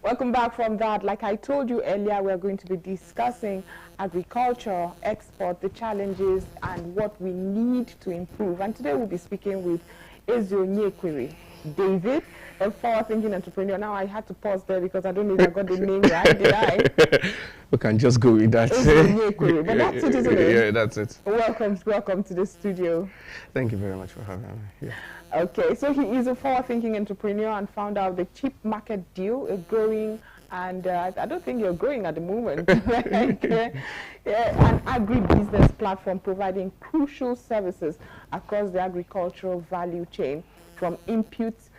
Welcome back from that. Like I told you earlier, we're going to be discussing agriculture, export, the challenges, and what we need to improve. And today we'll be speaking with Asonye David, a forward-thinking entrepreneur. Now I had to pause there because I don't know if I got the name right, did I? We can just go with that. Asonye, but that's it, isn't it? Yeah, that's it. Welcome to the studio. Thank you very much for having me here. Okay, so he is a forward-thinking entrepreneur and founder of the Cheap Market Deal, a growing, and I don't think you're growing at the moment, an agribusiness platform providing crucial services across the agricultural value chain, from inputs,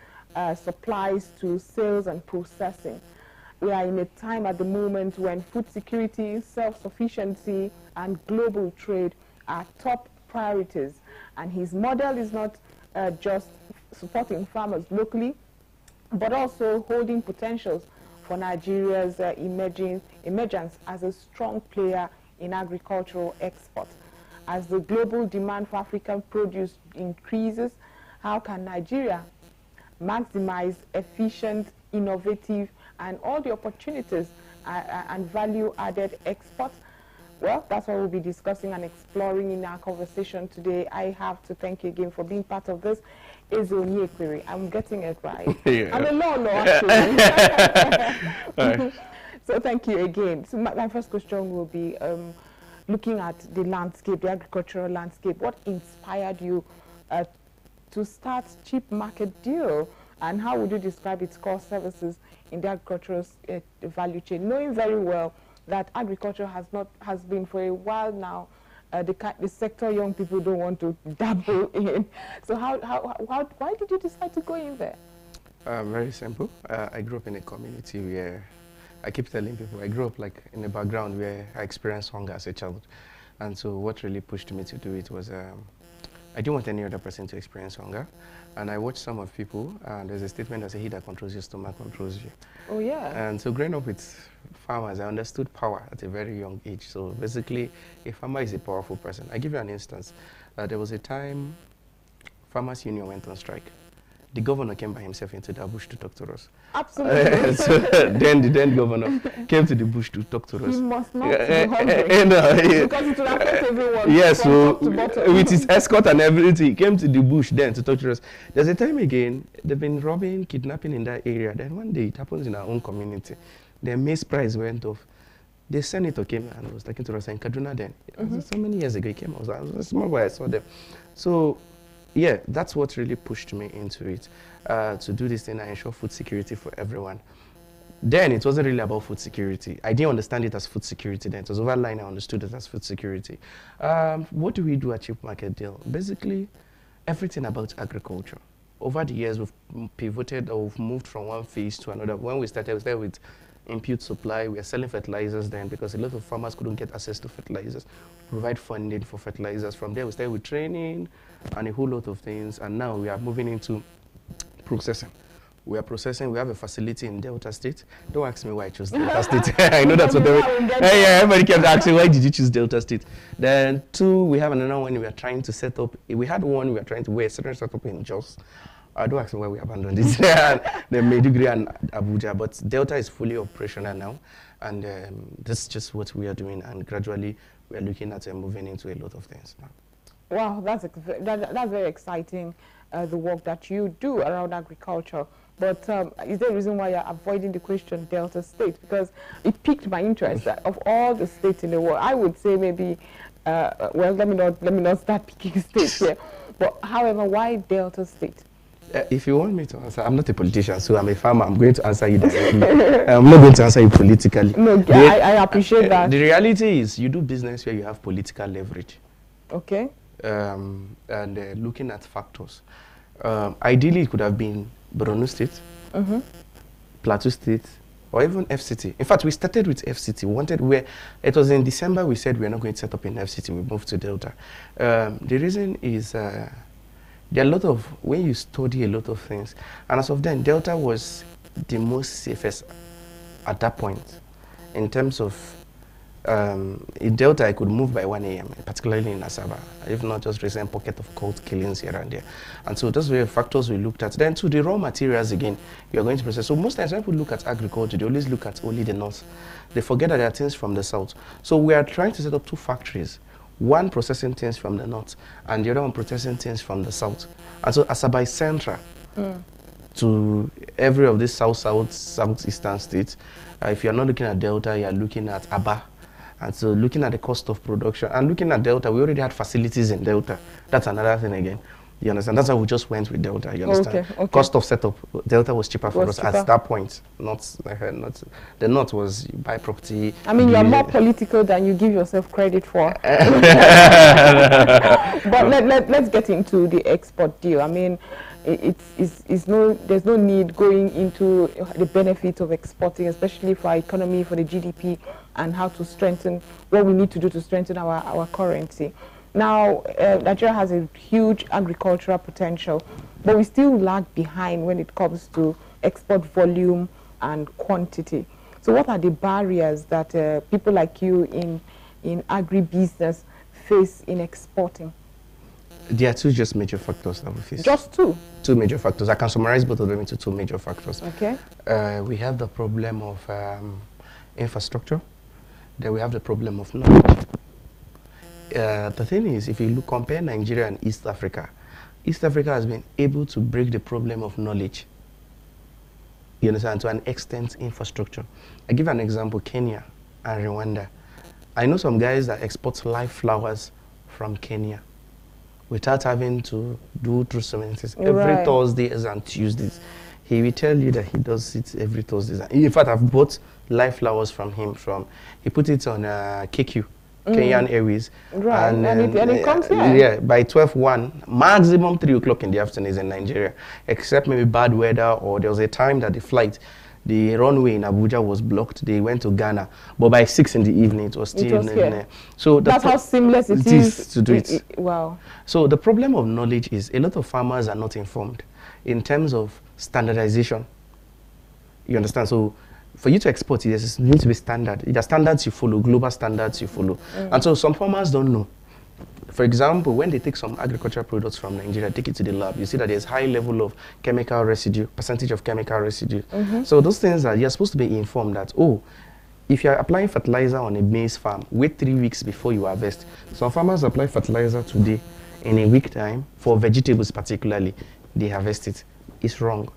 supplies to sales and processing. We are in a time at the moment when food security, self-sufficiency, and global trade are top priorities, and his model is not just supporting farmers locally, but also holding potentials for Nigeria's emergence as a strong player in agricultural export. As the global demand for African produce increases, how can Nigeria maximize efficient, innovative, and all the opportunities and value-added export? Well, that's what we'll be discussing and exploring in our conversation today. I have to thank you again for being part of this. Asonye, I'm getting it right. Yeah. I'm a law actually. So thank you again. So my first question will be looking at the landscape, the agricultural landscape. What inspired you to start Cheap Market Deal, and how would you describe its core services in the agricultural value chain, knowing very well that agriculture has been for a while now the sector young people don't want to dabble in. So why did you decide to go in there? Very simple. I grew up in a community where I keep telling people I grew up like in a background where I experienced hunger as a child, and so what really pushed me to do it was I didn't want any other person to experience hunger. And I watched some of people, and there's a statement that says, he that controls your stomach controls you. Oh, yeah. And so growing up with farmers, I understood power at a very young age. So basically, a farmer is a powerful person. I give you an instance. There was a time Farmers Union went on strike. The governor came by himself into the bush to talk to us. Absolutely. So then the then governor came to the bush to talk to us. He must not be hungry. Because it will affect everyone. Yes, so with his escort and everything, he came to the bush then to talk to us. There's a time again, they've been robbing, kidnapping in that area. Then one day it happens in our own community. The maize price went off. The senator came and was talking to us in Kaduna then. So many years ago he came. I was a small boy, I saw them. So yeah, that's what really pushed me into it, to do this thing and ensure food security for everyone. Then it wasn't really about food security. I didn't understand it as food security then. It was overline, I understood it as food security. What do we do at Cheap Market Deal? Basically, everything about agriculture. Over the years, we've pivoted or we've moved from one phase to another. When we started with input supply. We are selling fertilizers then because a lot of farmers couldn't get access to fertilizers. We provide funding for fertilizers. From there, we started with training and a whole lot of things. And now we are moving into processing. We are processing. We have a facility in Delta State. Don't ask me why I chose Delta State. I know that's what they yeah, everybody kept asking, why did you choose Delta State? Then two, we have another one we are trying to set up. We had one we are trying to wear, set up in Jos. Don't ask me why we abandoned it. The Maiduguri and Abuja, but Delta is fully operational now, and this is just what we are doing, and gradually we are looking at moving into a lot of things now. Wow, that's very exciting, the work that you do around agriculture. But is there a reason why you're avoiding the question Delta State? Because it piqued my interest. Of all the states in the world, I would say maybe, well, let me not start picking states here. But however, why Delta State? If you want me to answer, I'm not a politician, so I'm a farmer. I'm going to answer you directly. I'm not going to answer you politically. No, I appreciate that. The reality is you do business where you have political leverage. Okay. And looking at factors. Ideally, it could have been Borno State, Plateau State, or even FCT. In fact, we started with FCT. We wanted where it was in December. We said we're not going to set up in FCT. We moved to Delta. The reason is there are a lot of, when you study a lot of things, and as of then, Delta was the most safest at that point in terms of in Delta, I could move by 1 a.m., particularly in Asaba, if not just recent pocket of cold killings here and there. And so those were factors we looked at. Then to the raw materials again, you are going to process. So most times when people look at agriculture, they always look at only the north. They forget that there are things from the south. So we are trying to set up 2 factories. One processing things from the north, and the other one processing things from the south. And so Asaba is central to every of these southeastern states. If you are not looking at Delta, you are looking at Aba. And so looking at the cost of production and looking at Delta, we already had facilities in Delta. That's another thing again. You understand? That's why we just went with Delta. You understand? Okay. Cost of setup, Delta was cheaper for us at that point. Not the north was you buy property. I mean, you're more political than you give yourself credit for. But let's get into the export deal. I mean, there's no need going into the benefits of exporting, especially for our economy, for the GDP, and how to strengthen what we need to do to strengthen our currency. Now, Nigeria has a huge agricultural potential, but we still lag behind when it comes to export volume and quantity. So what are the barriers that people like you in agribusiness face in exporting? There are 2 just major factors that we face. Just 2? 2 major factors. I can summarize both of them into 2 major factors. Okay. We have the problem of infrastructure. Then we have the problem of knowledge. The thing is, if you compare Nigeria and East Africa has been able to break the problem of knowledge. You understand? To an extent, infrastructure. I give an example, Kenya and Rwanda. I know some guys that export live flowers from Kenya without having to do through cementers. Every Thursdays and Tuesdays. He will tell you that he does it every Thursdays. In fact, I've bought live flowers from him. He put it on KQ, Kenyan Airways. Right, and it comes here. Yeah, by 12:01, maximum 3 o'clock in the afternoon is in Nigeria, except maybe bad weather, or there was a time that the runway in Abuja was blocked. They went to Ghana, but by 6 in the evening, it was still here. So that's how seamless it is to do it. Wow. So the problem of knowledge is a lot of farmers are not informed in terms of standardization. You understand? So for you to export, it needs to be standard. There are standards you follow, global standards you follow. And so some farmers don't know. For example, when they take some agricultural products from Nigeria, take it to the lab, you see that there's high level of chemical residue, percentage of chemical residue. So those things are, you're supposed to be informed that, oh, if you're applying fertilizer on a maize farm, wait 3 weeks before you harvest. Some farmers apply fertilizer today, in a week time, for vegetables particularly, they harvest it. It's wrong.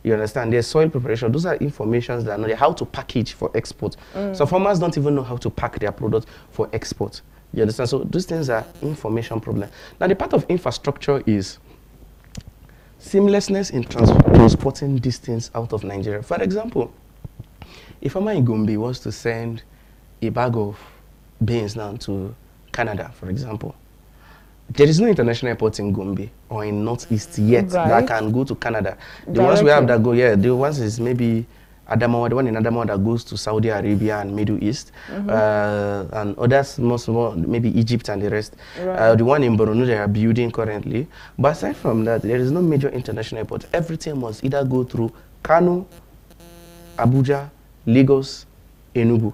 You understand? There's soil preparation. Those are informations that are not how to package for export. Some farmers don't even know how to pack their product for export. You understand? So those things are information problem. Now the part of infrastructure is seamlessness in transporting these things out of Nigeria. For example, if a farmer in Gombe wants to send a bag of beans now to Canada, for example, there is no international airport in Gombe or in Northeast yet that can go to Canada. The ones we have that go, the ones is maybe Adamawa, the one in Adamawa that goes to Saudi Arabia and Middle East, and others, more maybe Egypt and the rest. The one in Borno they are building currently. But aside from that, there is no major international airport. Everything must either go through Kano, Abuja, Lagos, Enugu.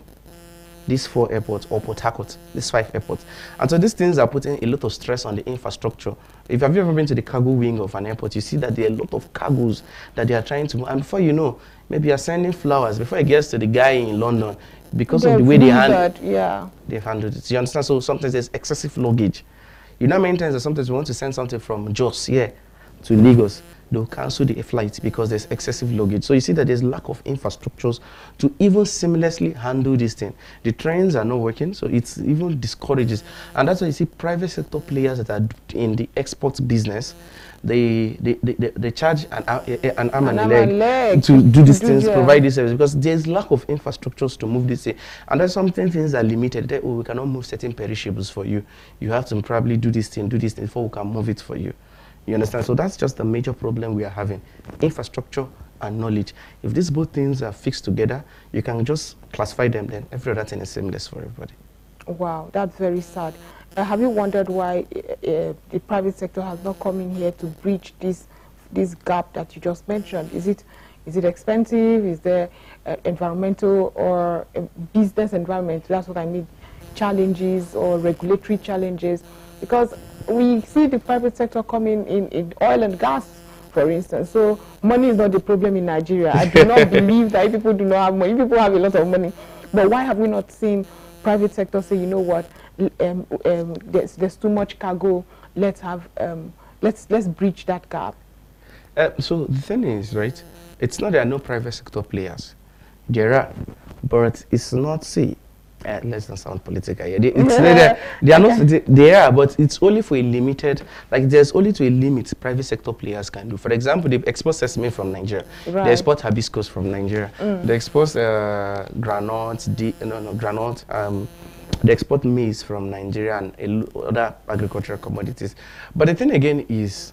These 4 airports, or Port Harcourt, these 5 airports. And so these things are putting a lot of stress on the infrastructure. If have you ever been to the cargo wing of an airport, you see that there are a lot of cargoes that they are trying to move. And before you know, maybe you're sending flowers. Before it gets to the guy in London, because of the way they they've handled it. You understand? So sometimes there's excessive luggage. You know how many times that sometimes we want to send something from Jos here to Lagos, they'll cancel the flight because there's excessive luggage. So you see that there's lack of infrastructures to even seamlessly handle this thing. The trains are not working, so it even discourages. And that's why you see private sector players that are in the export business, they charge an arm and a leg to do these things, provide this service, because there's lack of infrastructures to move this thing. And that's something things are limited. That, oh, we cannot move certain perishables for you. You have to probably do this thing before we can move it for you. You understand? So that's just the major problem we are having. Infrastructure and knowledge. If these both things are fixed together, you can just classify them, then every other thing is seamless for everybody. Wow, that's very sad. Have you wondered why the private sector has not come in here to bridge this gap that you just mentioned? Is it Is it expensive? Is there environmental or business environment? That's what I mean. Challenges or regulatory challenges, because we see the private sector coming in oil and gas, for instance. So money is not the problem in Nigeria. I do not believe that people do not have money. People have a lot of money. But why have we not seen private sector say, you know what, there's too much cargo, let's bridge that gap? So the thing is, right, it's not there are no private sector players. There are, but it's not, see, let's not sound political here. They are not, they are, but it's only for a limited, like there's only to a limit private sector players can do. For example, they export sesame from Nigeria. Right. They export hibiscus from Nigeria. They export groundnut, they export maize from Nigeria and other agricultural commodities. But the thing again is,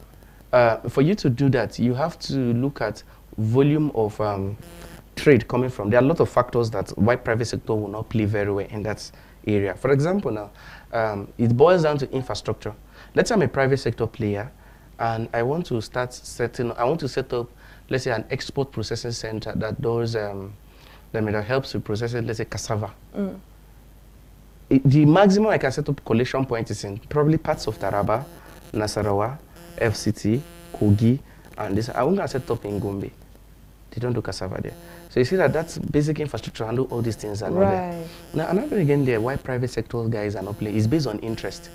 for you to do that, you have to look at volume of trade coming from. There are a lot of factors that why private sector will not play very well in that area. For example, now it boils down to infrastructure. Let's say I'm a private sector player, and I want to set up, let's say, an export processing center that does that helps to process it, let's say cassava. The maximum I can set up collection point is in probably parts of Taraba, Nasarawa, FCT, Kogi, and this. I won't get set up in Gombe. They don't do cassava there. So you see that that's basic infrastructure and do all these things are not there. Now, another again there, why private sector guys are not playing is based on interest.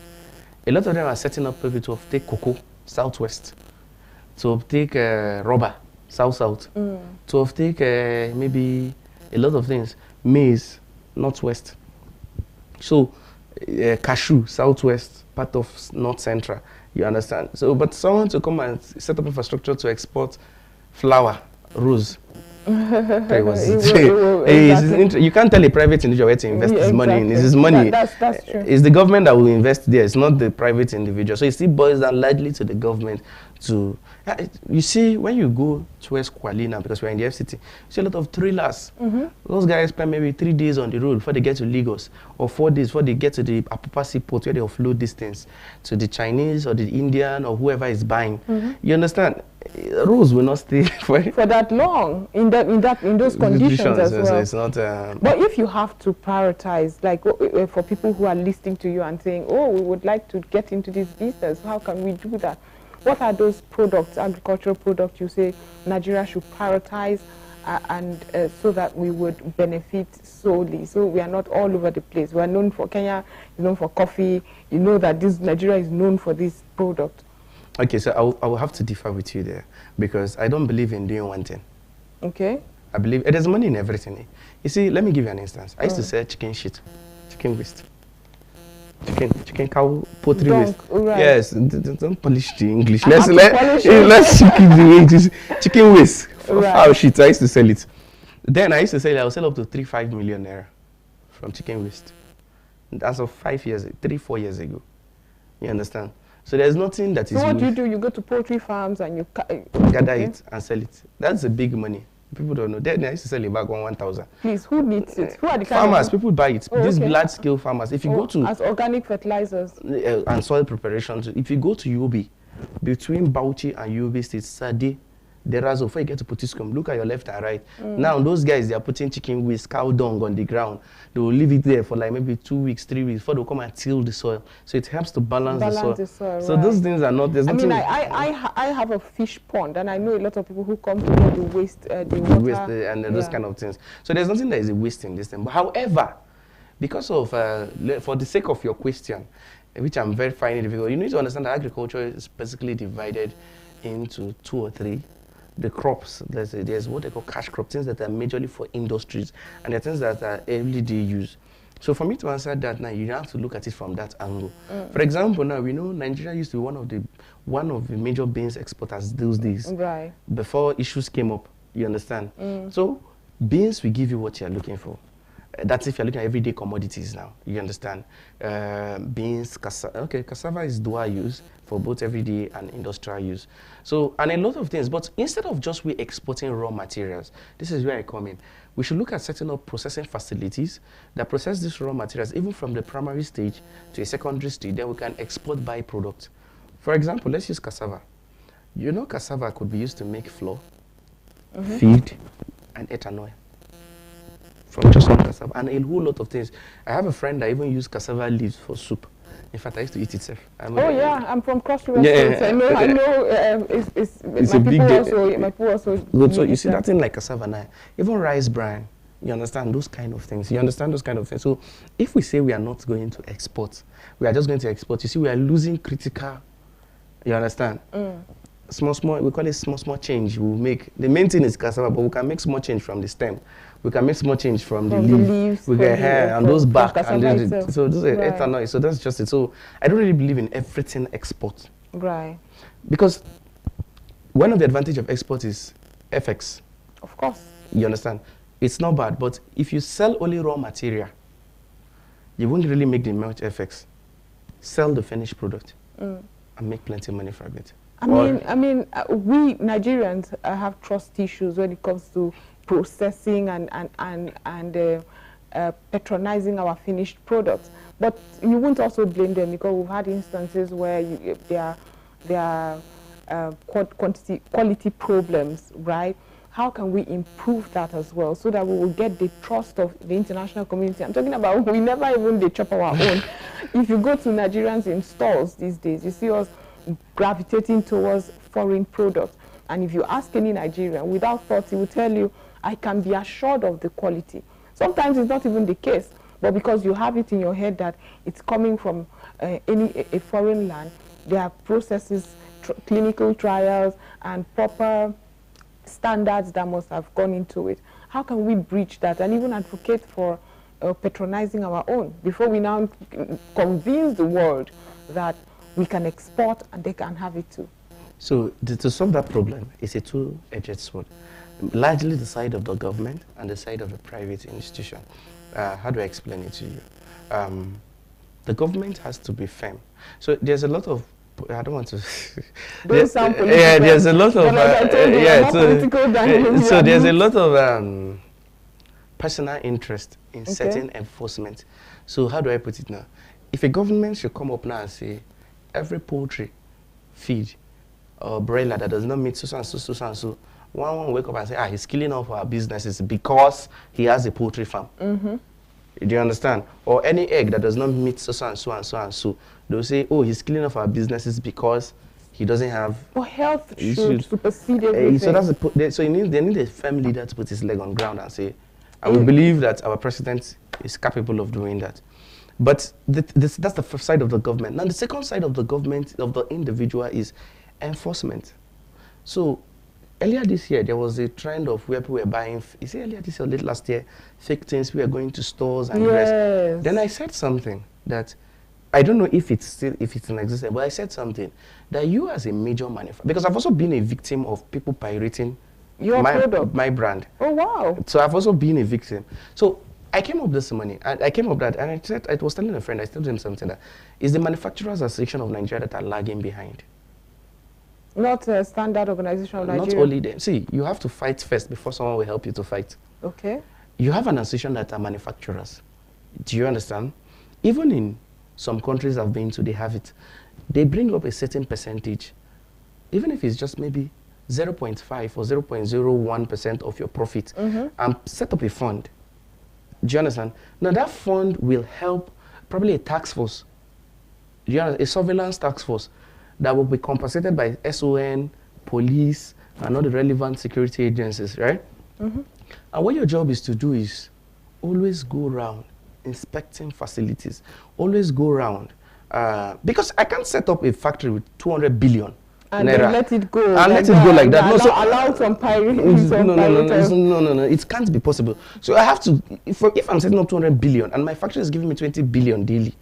A lot of them are setting up maybe to take cocoa, southwest, to take rubber, south, to take maybe a lot of things, maize, northwest. So cashew, southwest, part of north central, you understand? So, but someone to come and set up infrastructure to export flour, rose. You can't tell a private individual where to invest his money in. It's his money. That's true. It's the government that will invest there. It's not the private individual. So it still boils down largely to the government to... You see, when you go towards Kuala now, because we're in the FCT, you see a lot of trailers. Those guys spend maybe 3 days on the road before they get to Lagos, or 4 days before they get to the Apapa Seaport, where they offload these things to the Chinese or the Indian or whoever is buying. You understand? Roads will not stay for that long in those conditions as well. It's not. But if you have to prioritize, like for people who are listening to you and saying, "Oh, we would like to get into this business. How can we do that?" What are those products, agricultural products, you say Nigeria should prioritize so that we would benefit solely? So we are not all over the place. We are known for Kenya, is known for coffee. You know that Nigeria is known for this product. Okay, so I will have to differ with you there, because I don't believe in doing one thing. Okay. I believe there's money in everything. You see, let me give you an instance. I used to sell chicken shit, chicken waste. Chicken cow, poultry waste. Right. Yes, don't polish the English. Let's chicken the English. Chicken waste, fowl shit. I used to sell it. Then I used to sell it. I would sell up to 3-5 million naira from chicken waste. That's of 3-4 years ago. You understand? So there's nothing that is. So what do? You go to poultry farms and you gather it and sell it. That's a big money. People don't know. Then I used to sell it back on 1,000. Please, who needs it? Who are the farmers? People buy it. These large-scale farmers. If you go to as organic fertilizers and soil preparation, if you go to Yobe, between Bauchi and Yobe State, Sade, Derazo, before you get to Potiskum, look at your left and right. Now those guys, they are putting chicken waste, cow dung on the ground. They will leave it there for like maybe 2 weeks, 3 weeks before they come and till the soil. So it helps to balance the soil. So those things are not. There's nothing. I have a fish pond, and I know a lot of people who come to the waste, the water, and those kind of things. So there's nothing that is a waste in this thing. But however, because of for the sake of your question, which I'm very finding difficult, you need to understand that agriculture is basically divided into 2 or 3. The crops, there's what they call cash crops, things that are majorly for industries, and the things that are everyday use. So for me to answer that now, you have to look at it from that angle. For example, now we know Nigeria used to be one of the major beans exporters those days. Right. Before issues came up, you understand? So beans will give you what you're looking for. That's if you're looking at everyday commodities now, you understand? Beans, cassava is dual use for both everyday and industrial use. So, and a lot of things, but instead of just we exporting raw materials, this is where I come in. We should look at setting up processing facilities that process these raw materials, even from the primary stage to a secondary stage, then we can export byproducts. For example, let's use cassava. You know cassava could be used to make flour. feed, and ethanol from just one cassava, and a whole lot of things. I have a friend that even used cassava leaves for soup. In fact, I used to eat it self. Oh yeah, I'm from Cross River Yeah, State. I know. It's My a big people day. also. My people also. Good. So you eat see that thing like cassava now, even rice bran. You understand those kind of things. You understand those kind of things. So if we say we are not going to export, we are just going to export. You see, we are losing critical. You understand? Small. We call it small change. We will make. The main thing is cassava, but we can make small change from the stem. We can make small change from the leaves. We get hair and those back and then so those are ethanol. So that's just it. So I don't really believe in everything export. Right. Because one of the advantage of export is FX. Of course. You understand? It's not bad, but if you sell only raw material, you won't really make the much FX. Sell the finished product and make plenty of money from it. I mean, we Nigerians have trust issues when it comes to processing and patronizing our finished products. But you won't also blame them, because we've had instances where there are quality problems, right? How can we improve that as well, so that we will get the trust of the international community? I'm talking about, we never even they chop our own. If you go to Nigerians in stores these days, you see us gravitating towards foreign products. And if you ask any Nigerian, without thought, he will tell you, I can be assured of the quality. Sometimes it's not even the case, but because you have it in your head that it's coming from a foreign land, there are processes, clinical trials, and proper standards that must have gone into it. How can we breach that and even advocate for patronizing our own before we now convince the world that we can export and they can have it too? So to solve that problem, it's a two-edged sword. Largely the side of the government and the side of the private institution. How do I explain it to you? The government has to be firm. So there's a lot of, I don't want to. Don't sound political. Yeah, there's a lot of. So there's a lot of personal interest in certain enforcement. So how do I put it now? If a government should come up now and say, every poultry feed or broiler that does not meet so and so, one will wake up and say, he's killing off our businesses because he has a poultry farm. Do you understand? Or any egg that does not meet so and so, they'll say, he's killing off our businesses because he doesn't have. Well, health should supersede everything. So that's they need a firm leader to put his leg on ground and say, I will believe that our president is capable of doing that. But that's the first side of the government. Now the second side of the government, of the individual, is enforcement. So earlier this year, there was a trend of where people were buying, is it earlier this year or late last year, fake things, we were going to stores and the rest. Then I said something that, I don't know if it's in existence, but I said something that you as a major manufacturer, because I've also been a victim of people pirating my brand. Oh wow. So I've also been a victim. So I came up this morning, and I came up that, and I said, I was telling a friend, I told him something that, is the Manufacturers Association of Nigeria that are lagging behind. Not a standard organization of Nigeria. Not only them. See, you have to fight first before someone will help you to fight. Okay. You have an association that are manufacturers. Do you understand? Even in some countries I've been to, they have it. They bring up a certain percentage, even if it's just maybe 0.5 or 0.01% of your profit, and set up a fund. Do you understand? Now that fund will help probably a task force, do you understand? A surveillance task force that will be compensated by SON, police, and all the relevant security agencies, right? And what your job is to do is always go around inspecting facilities, always go around, because I can't set up a factory with 200 billion. And then let it go. And let it go like that. No, so allow some pirates. No. It can't be possible. So I have to, if I'm setting up 200 billion and my factory is giving me 20 billion daily,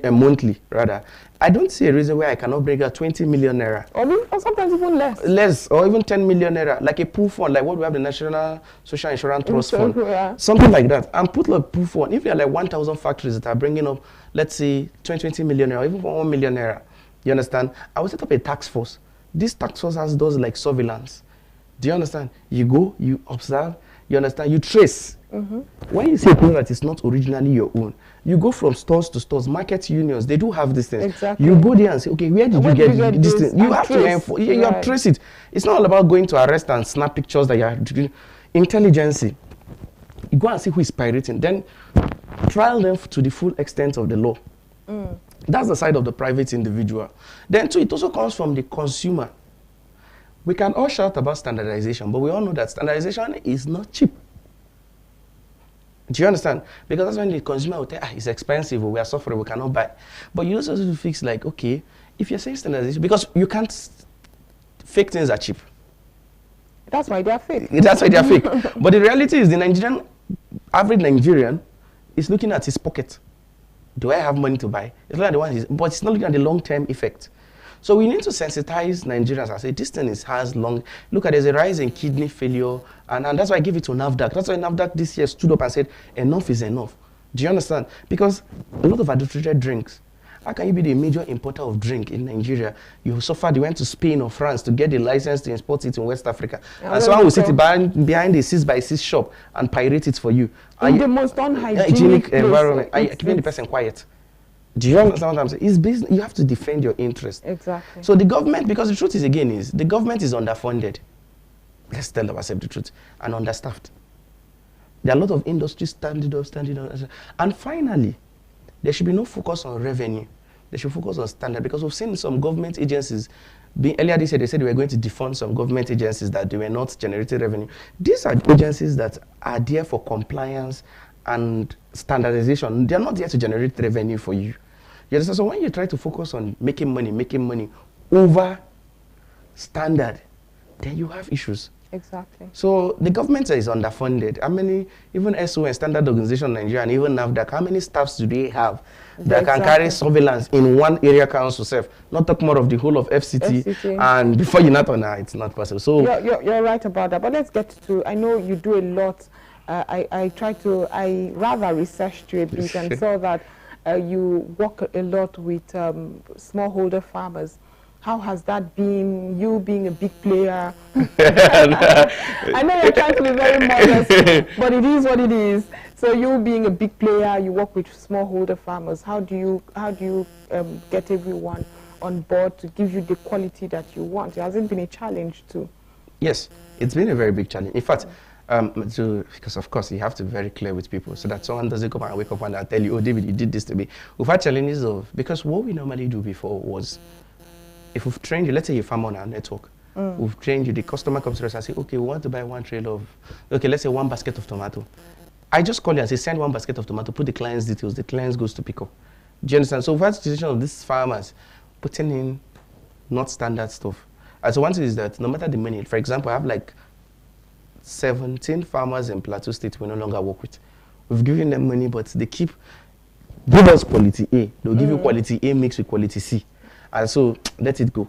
monthly rather, I don't see a reason why I cannot bring out 20 million naira. Or sometimes even less. Less, or even 10 million naira, like a pool fund, like what we have the National Social Insurance Trust Fund, something like that, and put like pool fund. If there are like 1,000 factories that are bringing up, let's say 20 million naira, or even 1 million naira, you understand? I will set up a task force. This task force does like surveillance. Do you understand? You go, you observe, You understand? You trace. When you see a product that is not originally your own, you go from stores to stores, market unions, they do have these things. Exactly. You go there and say, okay, where did you get this thing? You have to you have to trace it. It's not all about going to arrest and snap pictures that you are doing. Intelligence. You go and see who is pirating, then trial them to the full extent of the law. That's the side of the private individual. Then too, it also comes from the consumer. We can all shout about standardization, but we all know that standardization is not cheap. Do you understand? Because that's when the consumer will tell, it's expensive, or we are suffering, we cannot buy. But you also have to fix like, okay, if you're saying standardization, because you can't, fake things are cheap. That's why they are fake. That's why they are fake. But the reality is the average Nigerian is looking at his pocket. Do I have money to buy? It's like the one, but it's not looking at the long-term effect. So we need to sensitize Nigerians and say this thing has long. Look at there's a rise in kidney failure, and that's why I give it to NAFDAC. That's why NAFDAC this year stood up and said enough is enough. Do you understand? Because a lot of adulterated drinks. How can you be the major importer of drink in Nigeria? You suffered, you went to Spain or France to get the license to import it in West Africa. And someone will sit behind a 6x6 shop and pirate it for you. In the most unhygienic environment. Are you keeping the person quiet? Do you understand what I'm saying? It's business. You have to defend your interest. Exactly. So the government, because the truth is, again, is the government is underfunded. Let's tell ourselves the truth. And understaffed. There are a lot of industries standing up. And finally, there should be no focus on revenue. They should focus on standard, because we've seen some government agencies, earlier this year they said they were going to defund some government agencies that they were not generating revenue. These are agencies that are there for compliance and standardization. They're not there to generate revenue for you. You understand? So when you try to focus on making money over standard, then you have issues. Exactly. So the government is underfunded. How many, even SON, Standard Organization Nigeria, and even NAFDAC, how many staffs do they have that can carry surveillance in one area council self? Not talk more of the whole of FCT. And before you not on it's not possible. So you're right about that. But let's get to, I know you do a lot. I rather researched you a bit and saw that you work a lot with smallholder farmers. How has that been, you being a big player? I know you're trying to be very modest, but it is what it is. So you being a big player, you work with smallholder farmers. How do you get everyone on board to give you the quality that you want? It hasn't been a challenge too. Yes, it's been a very big challenge. In fact, because of course you have to be very clear with people so that someone doesn't come and wake up and tell you, oh David, you did this to me. We've had challenges because what we normally do before was, if we've trained you, let's say you farm on our network, we've trained you, the customer comes to us and say, okay, we want to buy 1 trailer of, okay, let's say 1 basket of tomato. I just call you and say, send 1 basket of tomato, put the client's details, the client goes to pick up. Do you understand? So we've had a situation of these farmers putting in not standard stuff. And so one thing is that no matter the money, for example, I have like 17 farmers in Plateau State we no longer work with. We've given them money, but they give us quality A. They'll give you quality A mixed with quality C. And so let it go.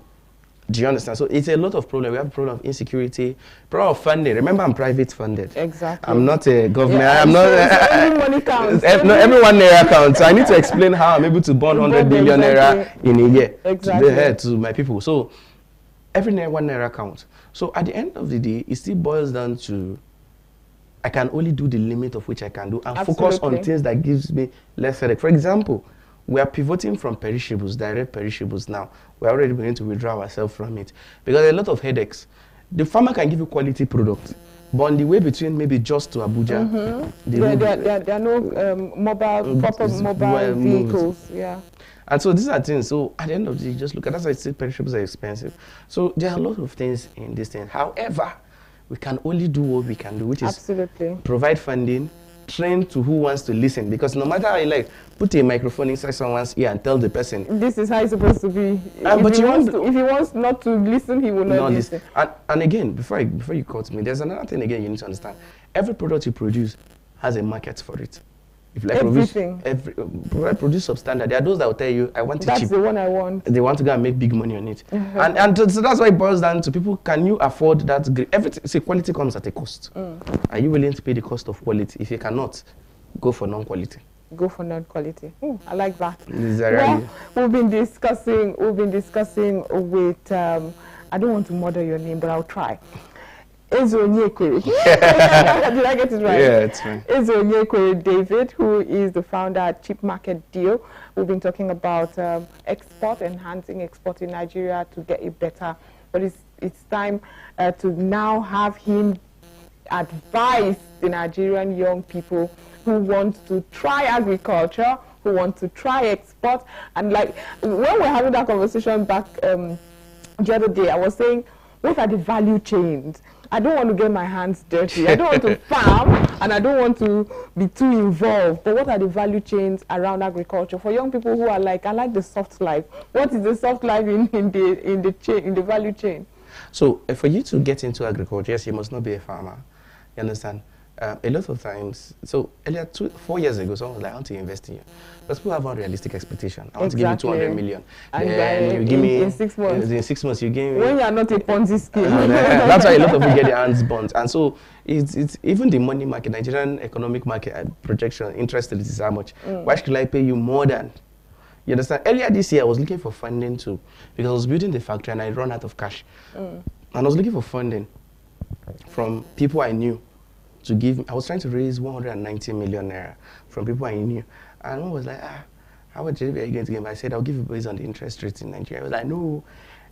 Do you understand? So it's a lot of problem. We have a problem of insecurity, problem of funding. Remember, I'm private funded. Exactly. I'm not a government. Yeah, I'm not. Every money counts. No, every 1 naira counts. So I need to explain how I'm able to burn 100 billion naira in a year to my people. So every 1 naira counts. So at the end of the day, it still boils down to I can only do the limit of which I can do and focus on things that gives me less headache. For example, we are pivoting from perishables, direct perishables now. We're already beginning to withdraw ourselves from it because there are a lot of headaches. The farmer can give you quality product, but on the way between maybe just to Abuja, there are no proper mobile vehicles. Yeah. And so these are things. So at the end of the day, just look at that's why I say perishables are expensive. So there are a lot of things in this thing. However, we can only do what we can do, which is provide funding, train to who wants to listen. Because no matter how you like, put a microphone inside someone's ear and tell the person. This is how it's supposed to be. If he wants not to listen, he will not listen. And again, before you cut me, there's another thing again you need to understand. Every product you produce has a market for it. If like everything. Produce substandard. There are those that will tell you, I want it cheap. That's the one I want. They want to go and make big money on it. And so that's why it boils down to people, can you afford that? Everything, see, quality comes at a cost. Are you willing to pay the cost of quality? If you cannot, go for non-quality. Go for non-quality. I like that. Well, we've been discussing with, I don't want to murder your name, but I'll try. Asonye. Did I get it right? Yeah, it's fine. Asonye David, who is the founder at Cheap Market Deal. We've been talking about export, enhancing export in Nigeria to get it better. But it's time to now have him advise the Nigerian young people who want to try agriculture, who want to try export. And like when we're having that conversation back the other day, I was saying, what are the value chains? I don't want to get my hands dirty. I don't want to farm, and I don't want to be too involved. But what are the value chains around agriculture for young people who are like, I like the soft life? What is the soft life in the value chain? So for you to get into agriculture, yes, you must not be a farmer. You understand? A lot of times, so earlier, 4 years ago, someone was like, I want to invest in you. But people have unrealistic expectation. I want to give you 200 million. And then you give me in 6 months. In 6 months, you give me. When you are not a Ponzi scheme. That's why a lot of people get their hands burnt. And so it's even the money market, Nigerian economic market projection, interest rate is how much. Why should I pay you more than? You understand? Earlier this year, I was looking for funding too, because I was building the factory and I ran out of cash. And I was looking for funding from people I knew. To give, I was trying to raise 190 million naira from people I knew, and one was like, how much are you going to give me? I said, I'll give you based on the interest rate in Nigeria. I was like, no,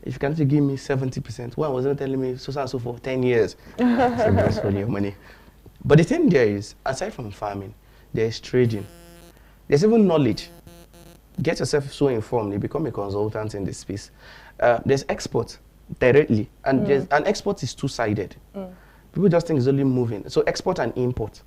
if you can't give me 70%. One was telling me so and so for 10 years. I said, that's for your money. But the thing there is, aside from farming, there is trading. There's even knowledge. Get yourself so informed, you become a consultant in this space. There's export directly, and export is two-sided. People just think it's only moving. So export and import,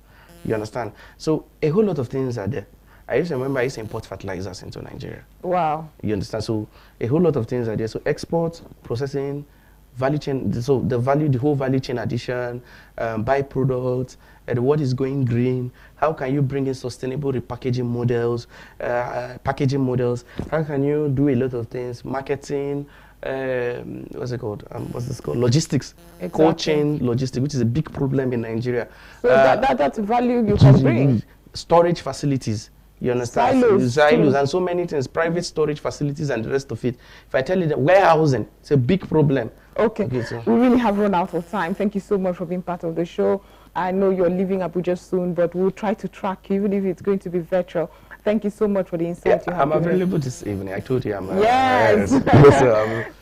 you understand? So a whole lot of things are there. I used to remember I used to import fertilizers into Nigeria. Wow. You understand? So a whole lot of things are there. So export, processing, value chain, so the whole value chain addition, byproducts, what is going green, how can you bring in sustainable repackaging models, packaging models, how can you do a lot of things, marketing, what's it called? What's this called? Logistics, cold chain logistics, which is a big problem in Nigeria. So that's value you can bring. Storage facilities, you understand? Silos and so many things, private storage facilities and the rest of it. If I tell you that warehousing, it's a big problem. Okay, so we really have run out of time. Thank you so much for being part of the show. I know you're leaving Abuja soon, but we'll try to track you, even if it's going to be virtual. Thank you so much for the insight you have. I'm available this evening. I told you I'm yes.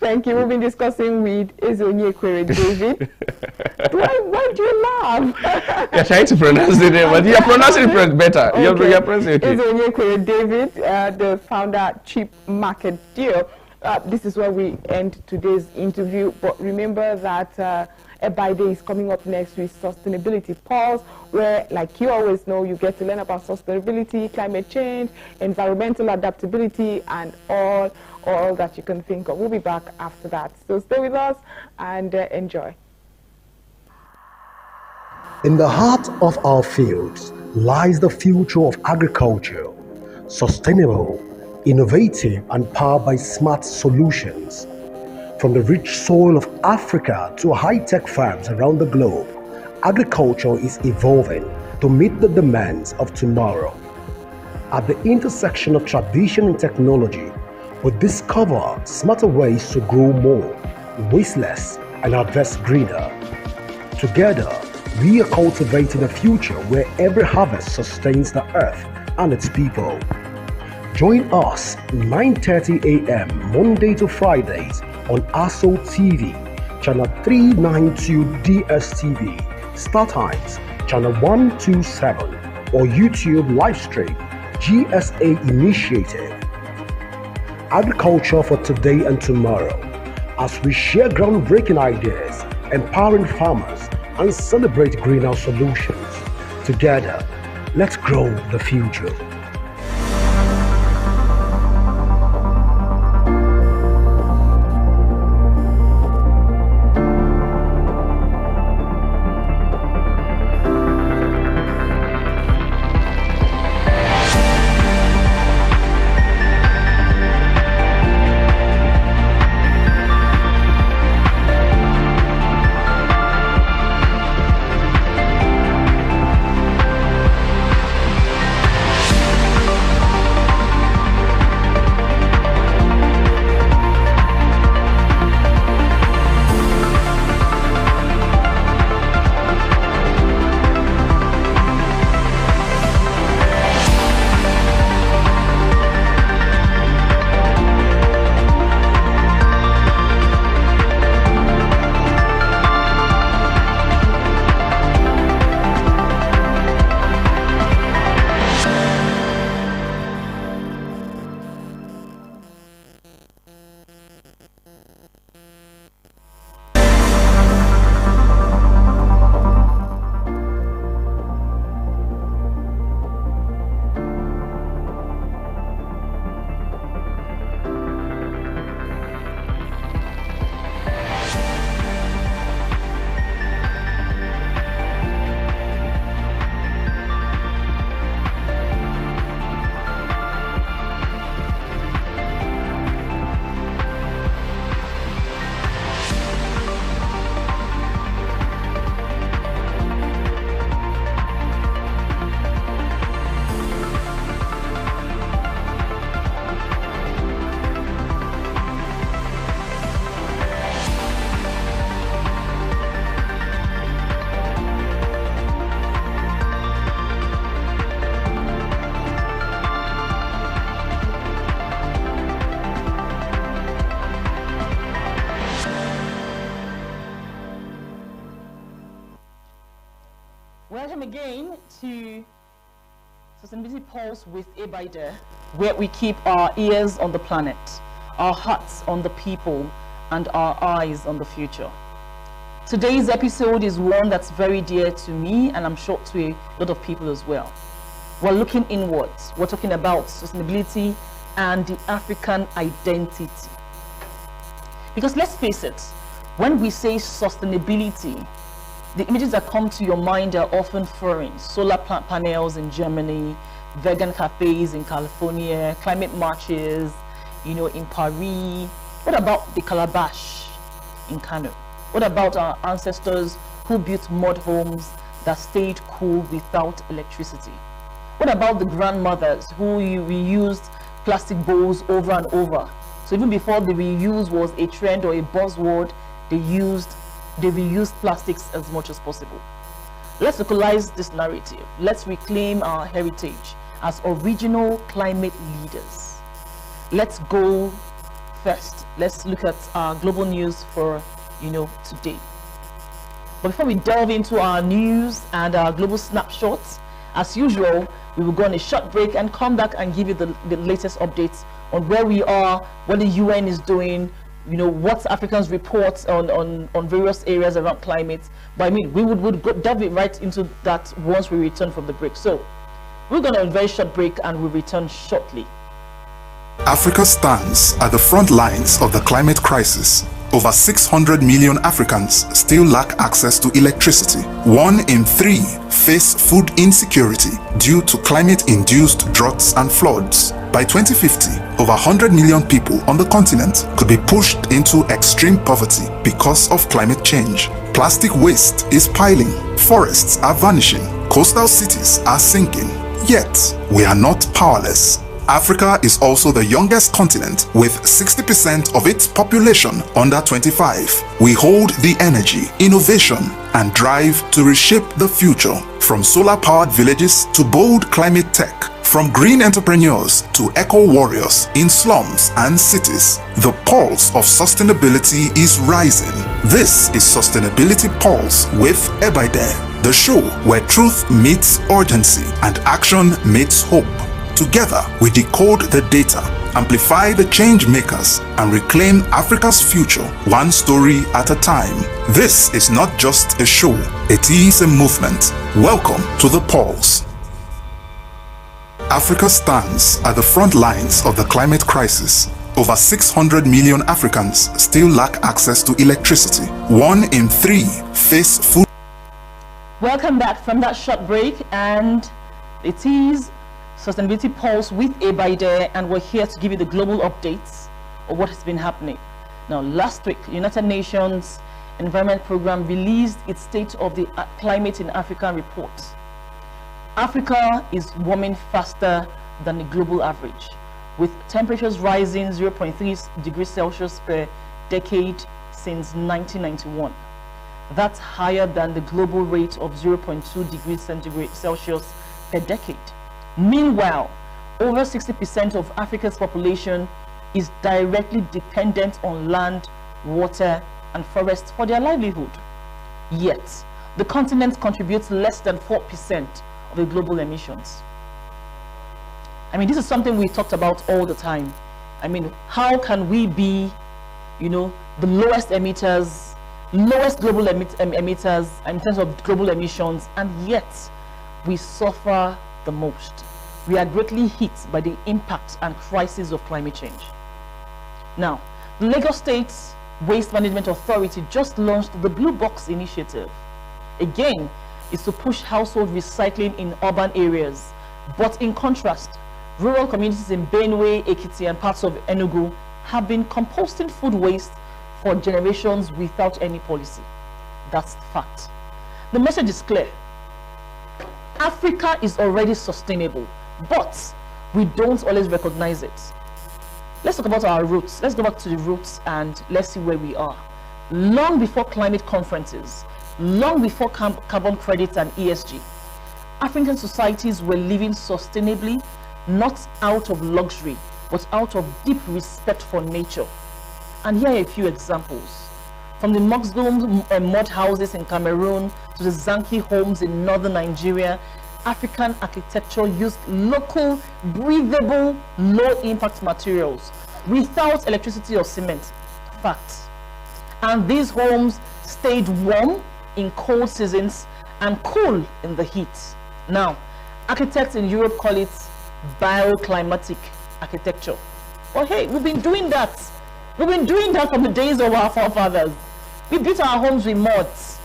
Thank you. We've been discussing with Asonye David. Why do you laugh? You're trying to pronounce it, but you're pronouncing it better. Okay. You're pronouncing it. Asonye David, the founder at Cheap Market Deal. This is where we end today's interview. But remember that Ebide is coming up next with Sustainability Pulse, where, like you always know, you get to learn about sustainability, climate change, environmental adaptability, and all that you can think of. We'll be back after that. So stay with us and enjoy. In the heart of our fields lies the future of agriculture, sustainable, innovative, and powered by smart solutions. From the rich soil of Africa to high-tech farms around the globe, agriculture is evolving to meet the demands of tomorrow. At the intersection of tradition and technology, we discover smarter ways to grow more, waste less, and harvest greener. Together, we are cultivating a future where every harvest sustains the earth and its people. Join us 9:30 a.m. Monday to Fridays on Aso TV, channel 392 DSTV, Star Times, channel 127, or YouTube live stream, GSA Initiative. Agriculture for today and tomorrow, as we share groundbreaking ideas, empowering farmers, and celebrate greenhouse solutions. Together, let's grow the future. Sustainability Pulse with Abide, where we keep our ears on the planet, our hearts on the people, and our eyes on the future. Today's episode is one that's very dear to me, and I'm sure to a lot of people as well. We're looking inwards. We're talking about sustainability and the African identity. Because let's face it, when we say sustainability, the images that come to your mind are often foreign. Solar panels in Germany, vegan cafes in California, climate marches, in Paris. What about the calabash in Kano? What about our ancestors who built mud homes that stayed cool without electricity? What about the grandmothers who reused plastic bowls over and over? So even before the reuse was a trend or a buzzword, they reused plastics as much as possible. Let's localize this narrative. Let's reclaim our heritage as original climate leaders. Let's go first. Let's look at our global news for today. But before we delve into our news and our global snapshots, as usual, we will go on a short break and come back and give you the latest updates on where we are, what the UN is doing, what Africans report on various areas around climate. But we would delve it right into that once we return from the break. So we're going on a very short break and we'll return shortly. Africa stands at the front lines of the climate crisis. Over 600 million Africans still lack access to electricity. 1 in 3 face food insecurity due to climate-induced droughts and floods. By 2050, over 100 million people on the continent could be pushed into extreme poverty because of climate change. Plastic waste is piling, forests are vanishing, coastal cities are sinking. Yet, we are not powerless. Africa is also the youngest continent with 60% of its population under 25. We hold the energy, innovation, and drive to reshape the future. From solar-powered villages to bold climate tech, from green entrepreneurs to eco-warriors in slums and cities, the pulse of sustainability is rising. This is Sustainability Pulse with Ebide, the show where truth meets urgency and action meets hope. Together, we decode the data, amplify the change makers, and reclaim Africa's future one story at a time. This is not just a show, it is a movement. Welcome to the Pulse. Africa stands at the front lines of the climate crisis. Over 600 million Africans still lack access to electricity. 1 in 3 face food. Welcome back from that short break, and it is Sustainability Pulse with Abide, and we're here to give you the global updates of what has been happening. Now, last week, United Nations Environment Program released its State of the Climate in Africa report. Africa is warming faster than the global average, with temperatures rising 0.3 degrees Celsius per decade since 1991. That's higher than the global rate of 0.2 degrees Celsius per decade. Meanwhile, over 60% of Africa's population is directly dependent on land, water, and forests for their livelihood. Yet, the continent contributes less than 4% of the global emissions. This is something we talked about all the time. How can we be, the lowest emitters, lowest global emitters in terms of global emissions, and yet we suffer the most. We are greatly hit by the impact and crisis of climate change. Now, the Lagos State Waste Management Authority just launched the Blue Box Initiative. Again, it's to push household recycling in urban areas. But in contrast, rural communities in Benue, Ekiti, and parts of Enugu have been composting food waste for generations without any policy. That's the fact. The message is clear. Africa is already sustainable, but we don't always recognize it. Let's talk about our roots. Let's go back to the roots and let's see where we are. Long before climate conferences, long before carbon credits and ESG, African societies were living sustainably, not out of luxury, but out of deep respect for nature. And here are a few examples. From the Moxdome mud houses in Cameroon to the Zanki homes in northern Nigeria, African architecture used local, breathable, low-impact materials without electricity or cement. Fact. And these homes stayed warm in cold seasons and cool in the heat. Now, architects in Europe call it bioclimatic architecture. Well, hey, we've been doing that. We've been doing that from the days of our forefathers. We built our homes with mods.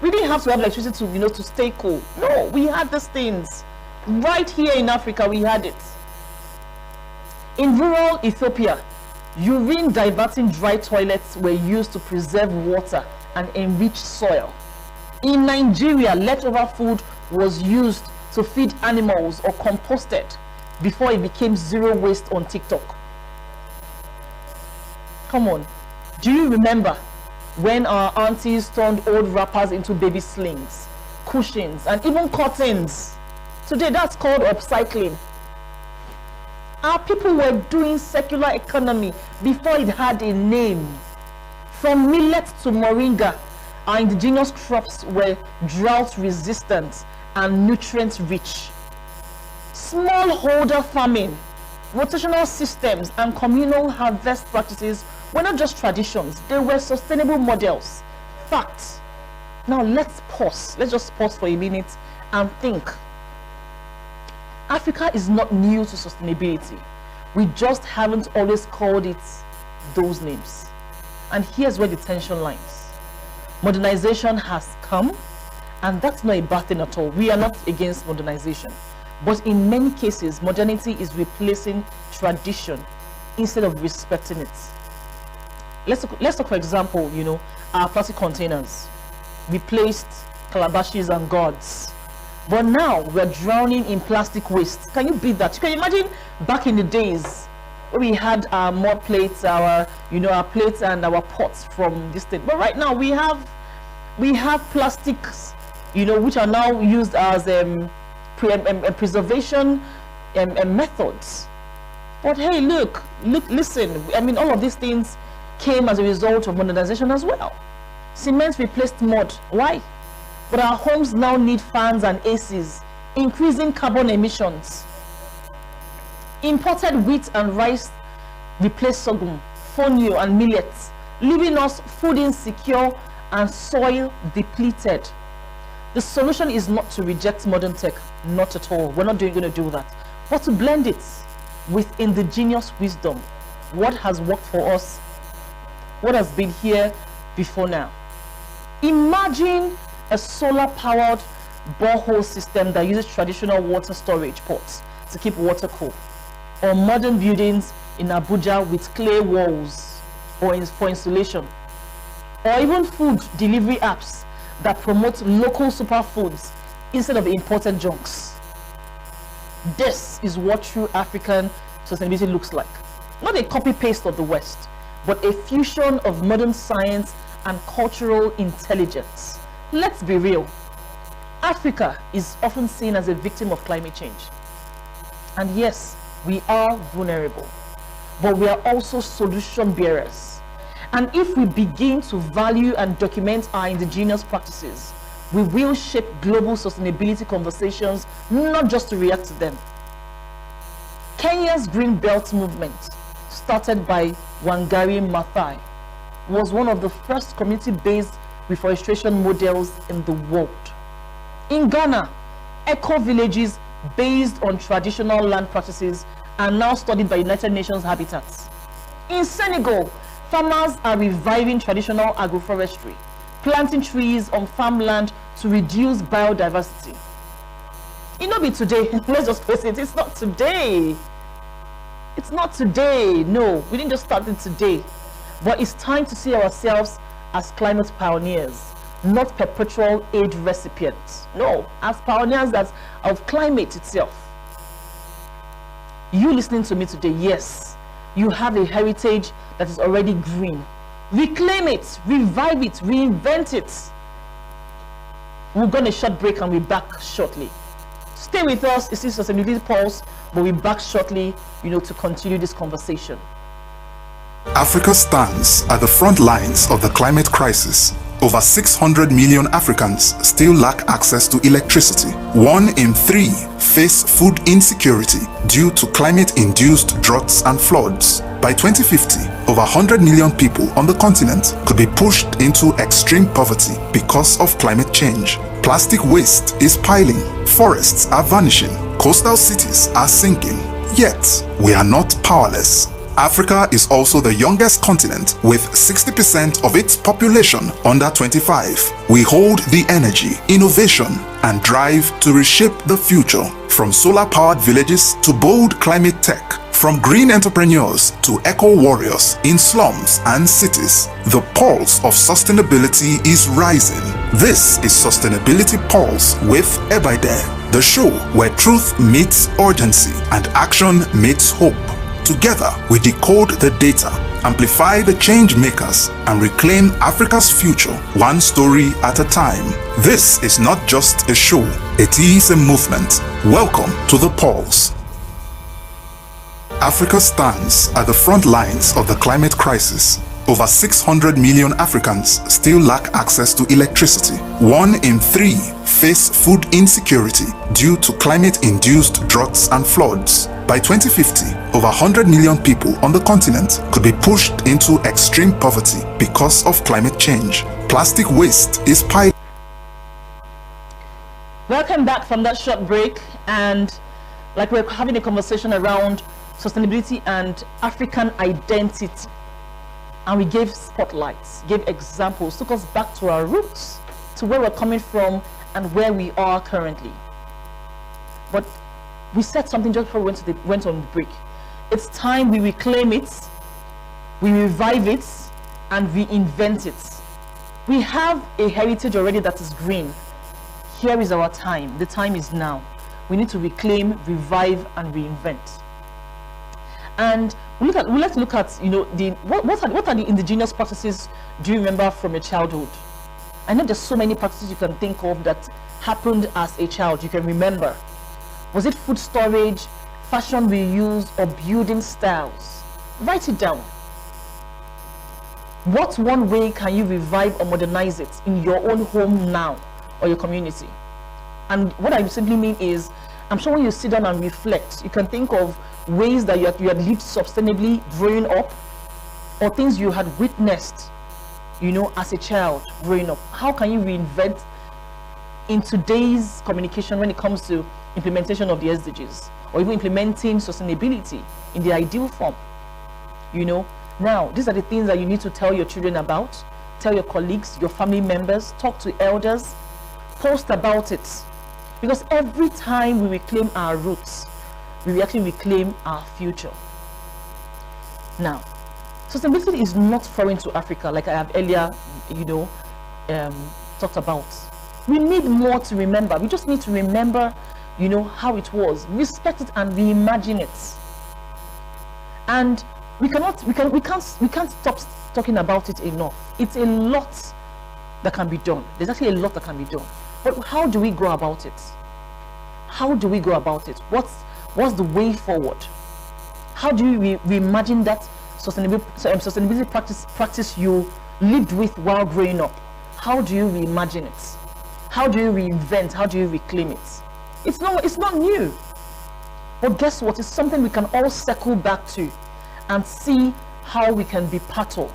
We didn't have to have electricity to, to stay cool. No, we had these things. Right here in Africa, we had it. In rural Ethiopia, urine diverting dry toilets were used to preserve water and enrich soil. In Nigeria, leftover food was used to feed animals or composted before it became zero waste on TikTok. Come on, do you remember when our aunties turned old wrappers into baby slings, cushions, and even curtains? Today, that's called upcycling. Our people were doing circular economy before it had a name. From millet to moringa, our indigenous crops were drought resistant and nutrient rich. Smallholder farming, rotational systems, and communal harvest practices were not just traditions, they were sustainable models. Facts. Now let's pause. Let's just pause for a minute and think. Africa is not new to sustainability. We just haven't always called it those names. And here's where the tension lies. Modernization has come, and that's not a bad thing at all. We are not against modernization. But in many cases, modernity is replacing tradition instead of respecting it. Let's talk, for example, our plastic containers replaced calabashes and gourds. But now we're drowning in plastic waste. Can you beat that? You can imagine back in the days when we had our mud plates, our plates and our pots from this thing. But right now we have plastics, which are now used as preservation methods. But hey, listen. I mean, all of these things came as a result of modernization as well. Cement replaced mud. Why? But our homes now need fans and ACs, increasing carbon emissions. Imported wheat and rice replaced sorghum, fonio and millet, leaving us food insecure and soil depleted. The solution is not to reject modern tech, not at all. We're not going to do that. But to blend it with indigenous wisdom. What has worked for us? What has been here before now? Imagine a solar-powered borehole system that uses traditional water storage pots to keep water cool, or modern buildings in Abuja with clay walls for insulation, or even food delivery apps that promote local superfoods instead of imported junks. This is what true African sustainability looks like. Not a copy-paste of the West, but a fusion of modern science and cultural intelligence. Let's be real. Africa is often seen as a victim of climate change. And yes, we are vulnerable, but we are also solution bearers. And if we begin to value and document our indigenous practices, we will shape global sustainability conversations, not just to react to them. Kenya's Green Belt movement, started by Wangari Maathai, was one of the first community-based reforestation models in the world. In Ghana, eco-villages based on traditional land practices are now studied by United Nations Habitats. In Senegal, farmers are reviving traditional agroforestry, planting trees on farmland to reduce biodiversity. It not be today, let's just face it, it's not today. It's not today, no, we didn't just start it today. But it's time to see ourselves as climate pioneers, not perpetual aid recipients. No, as pioneers of climate itself. You listening to me today, yes, you have a heritage that is already green. Reclaim it, revive it, reinvent it. We're going to short break and we're back shortly. Stay with us, it's Sustainability Pulse, but we're back shortly, to continue this conversation. Africa stands at the front lines of the climate crisis. over 600 million Africans still lack access to electricity. 1 in 3 face food insecurity due to climate-induced droughts and floods. By 2050, over 100 million people on the continent could be pushed into extreme poverty because of climate change. Plastic waste is piling, forests are vanishing, coastal cities are sinking. Yet, we are not powerless. Africa is also the youngest continent with 60% of its population under 25. We hold the energy, innovation, and drive to reshape the future. From solar-powered villages to bold climate tech, from green entrepreneurs to eco-warriors in slums and cities, the pulse of sustainability is rising. This is Sustainability Pulse with Ebaide, the show where truth meets urgency and action meets hope. Together, we decode the data, amplify the change makers, and reclaim Africa's future one story at a time. This is not just a show, it is a movement. Welcome to the Pulse. Africa stands at the front lines of the climate crisis. Over 600 million Africans still lack access to electricity. 1 in 3 face food insecurity due to climate-induced droughts and floods. By 2050, over 100 million people on the continent could be pushed into extreme poverty because of climate change. Plastic waste is piling. Welcome back from that short break, and like we're having a conversation around sustainability and African identity, and we gave spotlights, gave examples, took us back to our roots, to where we're coming from and where we are currently. But we said something just before we went on the break. It's time we reclaim it, we revive it, and reinvent it. We have a heritage already that is green. Here is our time. The time is now. We need to reclaim, revive, and reinvent. And let's look at, you know, what are the indigenous practices do you remember from your childhood? I know there's so many practices you can think of that happened as a child you can remember. Was it food storage, fashion reuse, or building styles? Write it down. What one way can you revive or modernize it in your own home now or your community? And what I simply mean is, I'm sure when you sit down and reflect, you can think of ways that you had lived sustainably growing up, or things you had witnessed, you know, as a child growing up. How can you reinvent in today's communication when it comes to implementation of the SDGs, or even implementing sustainability in the ideal form? You know, now these are the things that you need to tell your children about, tell your colleagues, your family members, talk to elders, post about it. Because every time we reclaim our roots, we actually reclaim our future. Now, sustainability is not foreign to Africa, like I have earlier, you know, talked about. We need more to remember. We just need to remember, you know, how it was, respect it, and reimagine it. And we can't stop talking about it enough. It's a lot that can be done. There's actually a lot that can be done. But how do we go about it? How do we go about it? What's the way forward? How do you reimagine that sustainability practice you lived with while growing up? How do you reimagine it? How do you reinvent? How do you reclaim it? It's not new. But guess what? It's something we can all circle back to and see how we can be part of.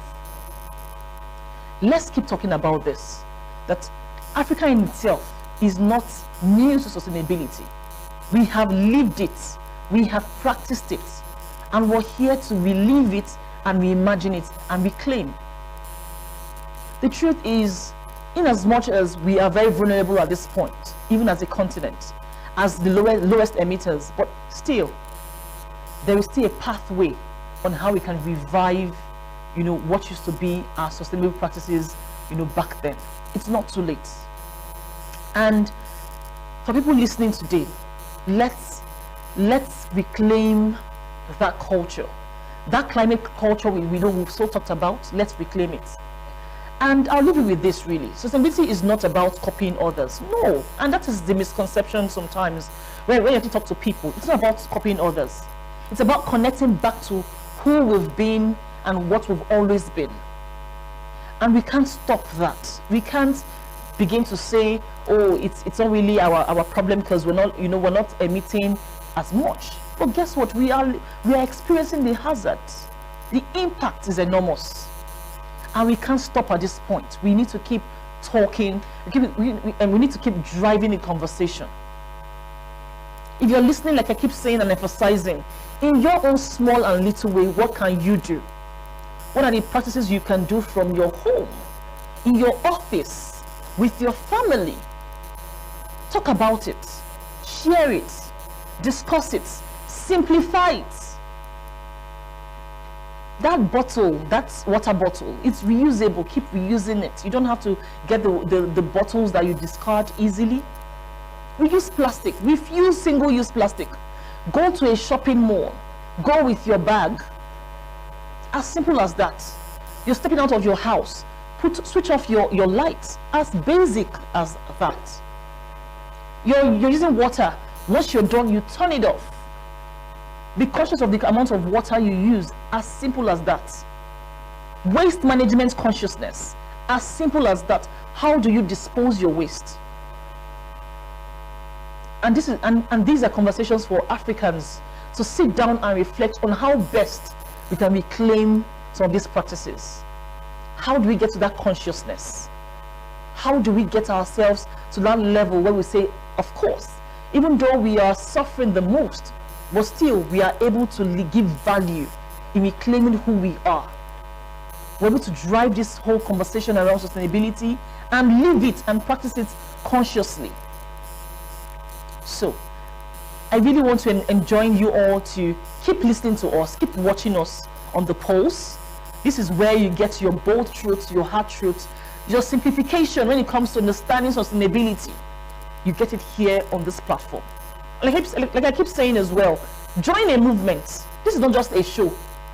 Let's keep talking about this. That Africa in itself is not new to sustainability. We have lived it, we have practiced it, and we're here to relive it and reimagine it and reclaim. The truth is, in as much as we are very vulnerable at this point, even as a continent, as the lowest emitters, but still, there is still a pathway on how we can revive, you know, what used to be our sustainable practices, you know, back then. It's not too late. And for people listening today, let's reclaim that culture, that climate culture we know we've so talked about. Let's reclaim it. And I'll leave you with this, really. Sustainability is not about copying others. No. And that is the misconception sometimes when you have to talk to people. It's not about copying others. It's about connecting back to who we've been and what we've always been. And we can't stop that. We can't begin to say, oh, it's not really our problem because we're not emitting as much. But guess what? We are experiencing the hazards. The impact is enormous. And we can't stop at this point. We need to keep talking, and we need to keep driving the conversation. If you're listening, like I keep saying and emphasizing, in your own small and little way, what can you do? What are the practices you can do from your home, in your office, with your family? Talk about it, share it, discuss it, simplify it. That bottle, that water bottle, it's reusable. Keep reusing it. You don't have to get the bottles that you discard easily. Reuse plastic. Refuse single-use plastic. Go to a shopping mall. Go with your bag. As simple as that. You're stepping out of your house. Switch off your lights. As basic as that. You're using water. Once you're done, you turn it off. Be cautious of the amount of water you use. As simple as that. Waste management consciousness. As simple as that. How do you dispose your waste? And these are conversations for Africans to sit down and reflect on how best we can reclaim some of these practices. How do we get to that consciousness? How do we get ourselves to that level where we say, of course, even though we are suffering the most, but still we are able to give value in reclaiming who we are. We're able to drive this whole conversation around sustainability and live it and practice it consciously. So, I really want to enjoin you all to keep listening to us, keep watching us on the polls. This is where you get your bold truths, your hard truths, your simplification when it comes to understanding sustainability. You get it here on this platform. Like I keep saying as well, join a movement. This is not just a show.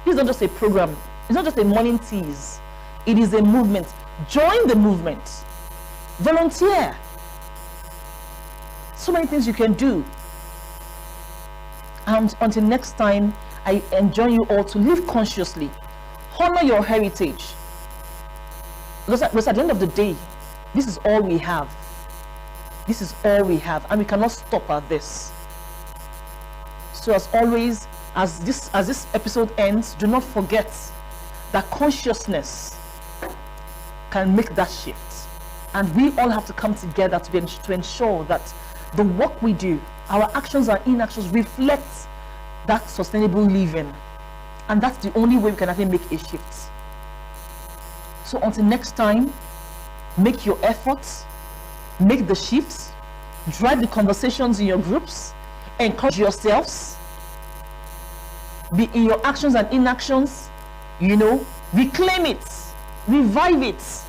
This is not just a program. It's not just a morning tease. It is a movement. Join the movement. Volunteer. So many things you can do. And until next time, I enjoin you all to live consciously. Honor your heritage. Because at the end of the day, this is all we have. This is all we have, and we cannot stop at this. So as always, as this episode ends, do not forget that consciousness can make that shift. And we all have to come together to ensure that the work we do, our actions and inactions reflect that sustainable living. And that's the only way we can actually make a shift. So until next time, make your efforts, make the shifts, drive the conversations in your groups, encourage yourselves, be in your actions and inactions, reclaim it, revive it.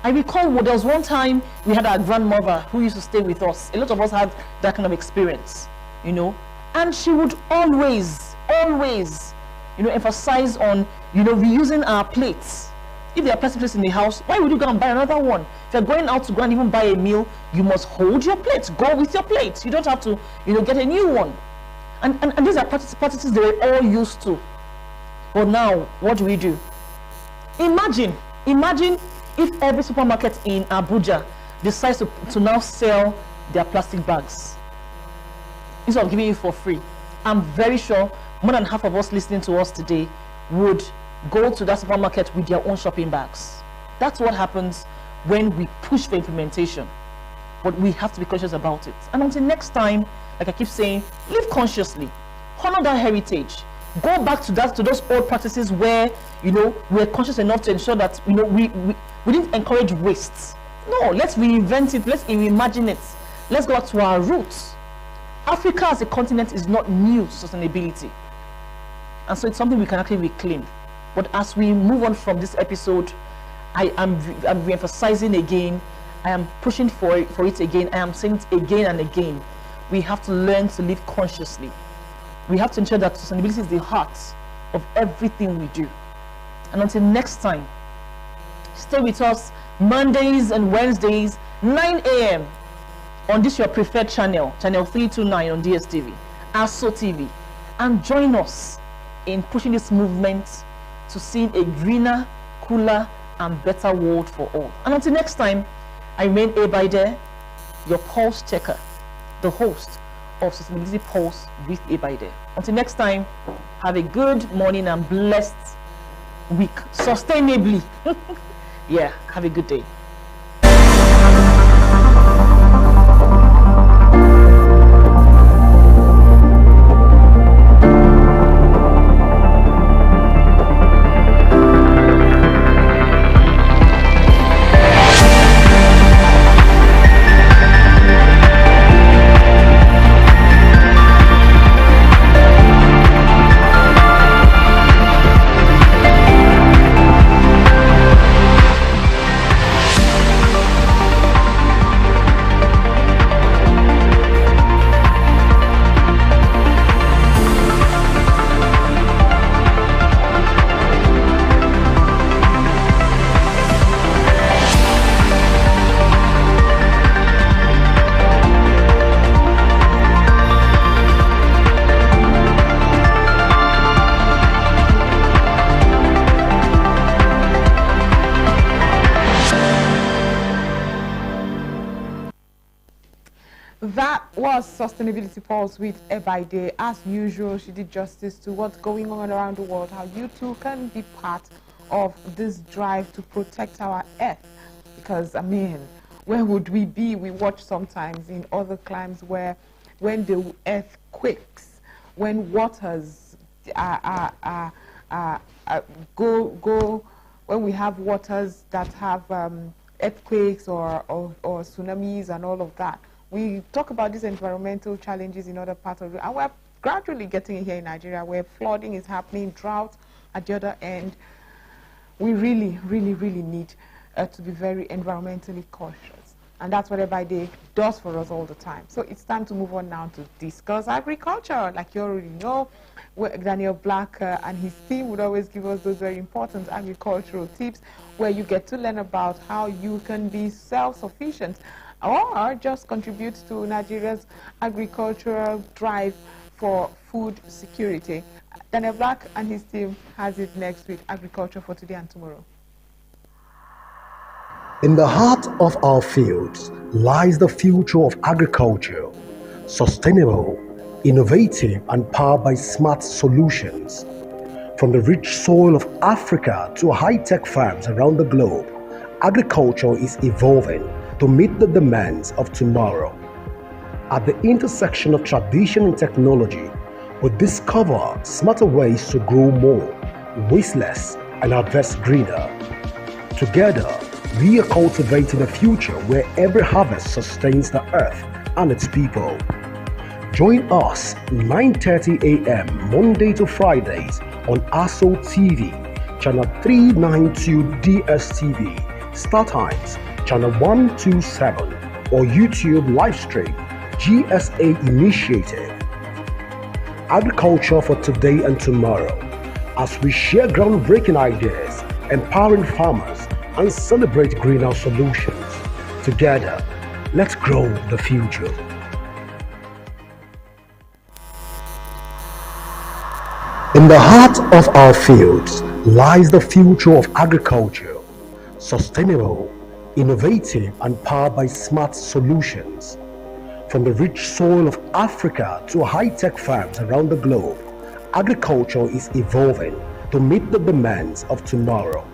I recall there was one time we had our grandmother who used to stay with us. A lot of us had that kind of experience, and she would always, emphasize on, reusing our plates. If there are plastic plates in the house, why would you go and buy another one? If you're going out to go and even buy a meal, you must hold your plate. Go with your plate. You don't have to, get a new one. And these are practices they were all used to. But now, what do? Imagine if every supermarket in Abuja decides to now sell their plastic bags instead of giving it for free. I'm very sure more than half of us listening to us today would go to that supermarket with their own shopping bags. That's what happens when we push for implementation. But we have to be conscious about it. And until next time, like I keep saying, live consciously, honor that heritage, go back to those old practices where we're conscious enough to ensure that we didn't encourage waste. No, let's reinvent it, let's reimagine it, let's go back to our roots. Africa as a continent is not new to sustainability, and so it's something we can actually reclaim. But as we move on from this episode, I'm re-emphasizing again, I am pushing for it again, I am saying it again and again. We have to learn to live consciously. We have to ensure that sustainability is the heart of everything we do. And until next time, stay with us Mondays and Wednesdays, 9 a.m. on this your preferred channel 329 on DSTV, Aso TV, and join us in pushing this movement to seeing a greener, cooler, and better world for all. And until next time, I remain Abaide, your pulse checker, the host of Sustainability Pulse with Abaide. Until next time, have a good morning and blessed week, sustainably. Yeah, have a good day. That was Sustainability Pulse with Abaide. As usual, she did justice to what's going on around the world, how you too can be part of this drive to protect our earth. Because, I mean, where would we be? We watch sometimes in other climes where when the earth quakes, when waters go, when we have waters that have earthquakes or tsunamis and all of that. We talk about these environmental challenges in other parts of the world, and we're gradually getting it here in Nigeria, where flooding is happening, drought at the other end. We really, really, really need to be very environmentally cautious. And that's what Abaide does for us all the time. So it's time to move on now to discuss agriculture. Like you already know, Daniel Black and his team would always give us those very important agricultural tips where you get to learn about how you can be self-sufficient or just contribute to Nigeria's agricultural drive for food security. Daniel Black and his team has it next with Agriculture for Today and Tomorrow. In the heart of our fields lies the future of agriculture, sustainable, innovative, and powered by smart solutions. From the rich soil of Africa to high-tech farms around the globe, agriculture is evolving to meet the demands of tomorrow. At the intersection of tradition and technology, we discover smarter ways to grow more, waste less, and harvest greener. Together, we are cultivating a future where every harvest sustains the earth and its people. Join us 9:30 a.m. Monday to Fridays on Aso TV, channel 392 DSTV, Star Times, channel 127, or YouTube livestream, GSA Initiative. Agriculture for Today and Tomorrow, as we share groundbreaking ideas, empowering farmers, and celebrate greener solutions. Together, let's grow the future. In the heart of our fields lies the future of agriculture, sustainable, innovative, and powered by smart solutions. From the rich soil of Africa to high-tech farms around the globe, agriculture is evolving to meet the demands of tomorrow.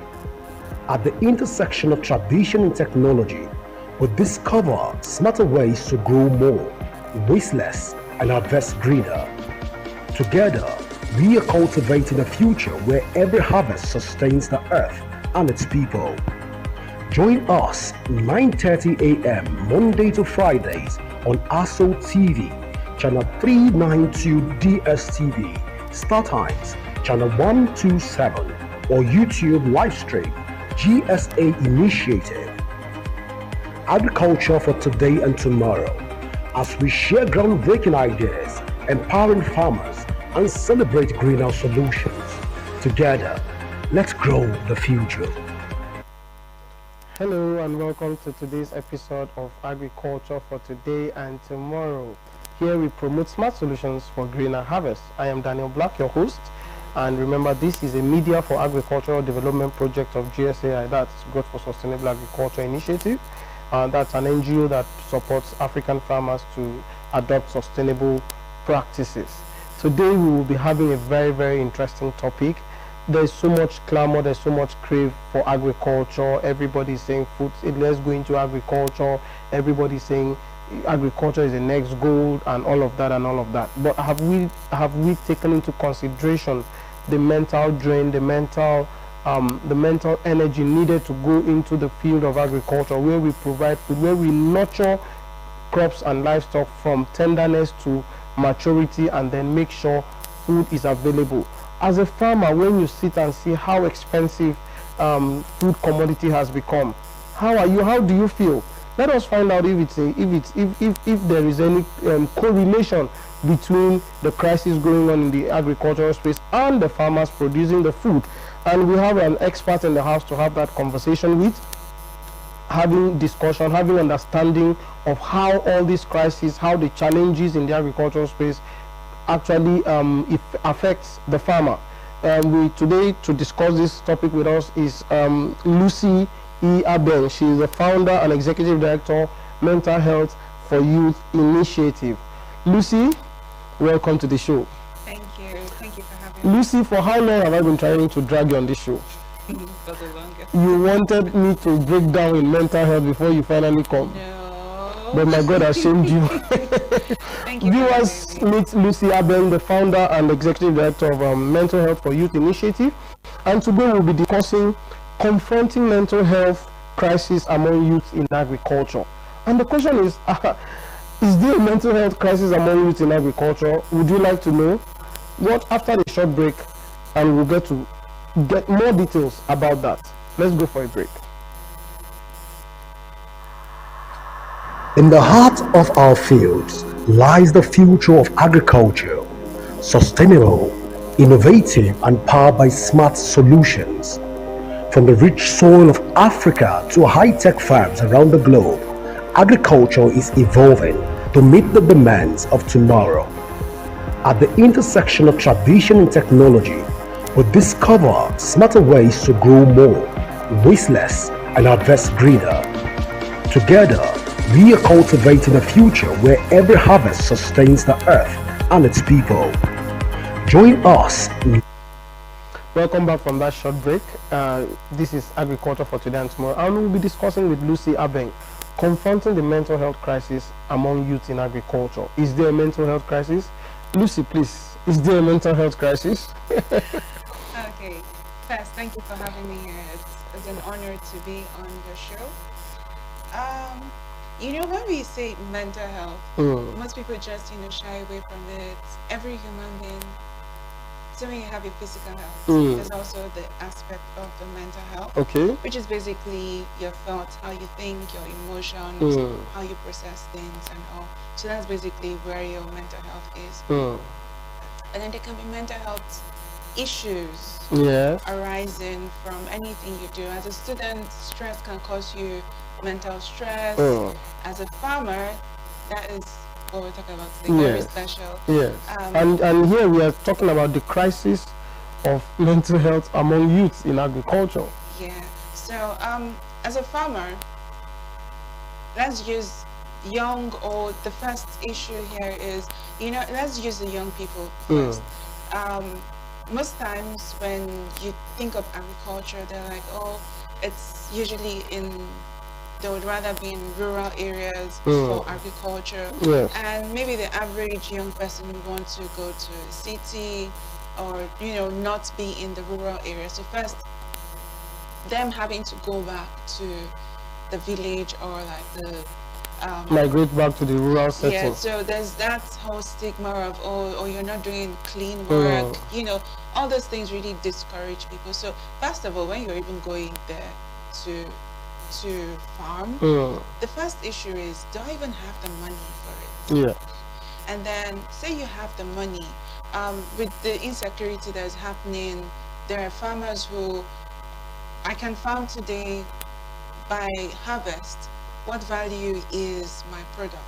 At the intersection of tradition and technology, we discover smarter ways to grow more, waste less, and harvest greener. Together, we are cultivating a future where every harvest sustains the earth and its people. Join us 9:30 a.m. Monday to Fridays on Aso TV, channel 392 DSTV, Star Times, channel 127, or YouTube livestream, GSA Initiative. Agriculture for Today and Tomorrow, as we share groundbreaking ideas, empowering farmers, and celebrate greener solutions. Together, let's grow the future. Hello and welcome to today's episode of Agriculture for Today and Tomorrow. Here we promote smart solutions for greener harvest. I am Daniel Black, your host, And remember, this is a Media for Agricultural Development project of GSAI, that's Growth for Sustainable Agriculture Initiative. That's an NGO that supports African farmers to adopt sustainable practices. Today we will be having a very, very interesting topic. There's so much clamor, there's so much crave for agriculture. Everybody's saying food, let's go into agriculture. Everybody's saying agriculture is the next goal and all of that and all of that. But have we taken into consideration the mental drain, the mental energy needed to go into the field of agriculture, where we provide food, where we nurture crops and livestock from tenderness to maturity, and then make sure food is available. As a farmer, when you sit and see how expensive food commodity has become, how do you feel? Let us find out if there is any correlation between the crisis going on in the agricultural space and the farmers producing the food. And we have an expert in the house to have that conversation with, having discussion, having understanding of how all these crises, how the challenges in the agricultural space actually it affects the farmer. Today to discuss this topic with us is Lucy E. Abeng. She is the founder and executive director, Mental Health for Youth Initiative. Lucy, welcome to the show. Thank you. Thank you for having me. Lucy, for how long have I been trying to drag you on this show? For the longest. You wanted me to break down in mental health before you finally come. No. But my God has shamed you. Thank you. Viewers, meet Lucy Abeng, the founder and executive director of Mental Health for Youth Initiative. And today we'll be discussing confronting mental health crisis among youth in agriculture. And the question is there a mental health crisis among youth in agriculture? Would you like to know? What after the short break, and we'll get more details about that. Let's go for a break. In the heart of our fields lies the future of agriculture, sustainable, innovative, and powered by smart solutions. From the rich soil of Africa to high-tech farms around the globe, agriculture is evolving to meet the demands of tomorrow. At the intersection of tradition and technology, we discover smarter ways to grow more, waste less, and harvest greener. Together, we are cultivating a future where every harvest sustains the earth and its people. Join us. Welcome back from that short break. This is Agriculture for Today and Tomorrow, and we'll be discussing with Lucy Abeng, confronting the mental health crisis among youth in agriculture. Is there a mental health crisis? Lucy, please, is there a mental health crisis? Okay. First, thank you for having me here. It's an honor to be on your show. When we say mental health, most people just, shy away from it. Every human being, so when you have your physical health, there's also the aspect of the mental health, which is basically your thoughts, how you think, your emotions, how you process things and all. So that's basically where your mental health is. And then there can be mental health issues arising from anything you do. As a student, stress can cause you mental stress. As a farmer, that is what we're talking about today, very special. And here we are talking about the crisis of mental health among youth in agriculture. So as a farmer, let's use young, or the first issue here is, let's use the young people first. Most times when you think of agriculture, they're like, oh, it's usually they would rather be in rural areas for agriculture. And maybe the average young person would want to go to a city, or, not be in the rural area. So first, them having to go back to the village, or like the migrate back to the rural setting. So there's that whole stigma of, oh, you're not doing clean work. All those things really discourage people. So first of all, when you're even going there to farm, the first issue is, do I even have the money for it? And then say you have the money, with the insecurity that's happening, there are farmers who, I can farm today, by harvest, what value is my product?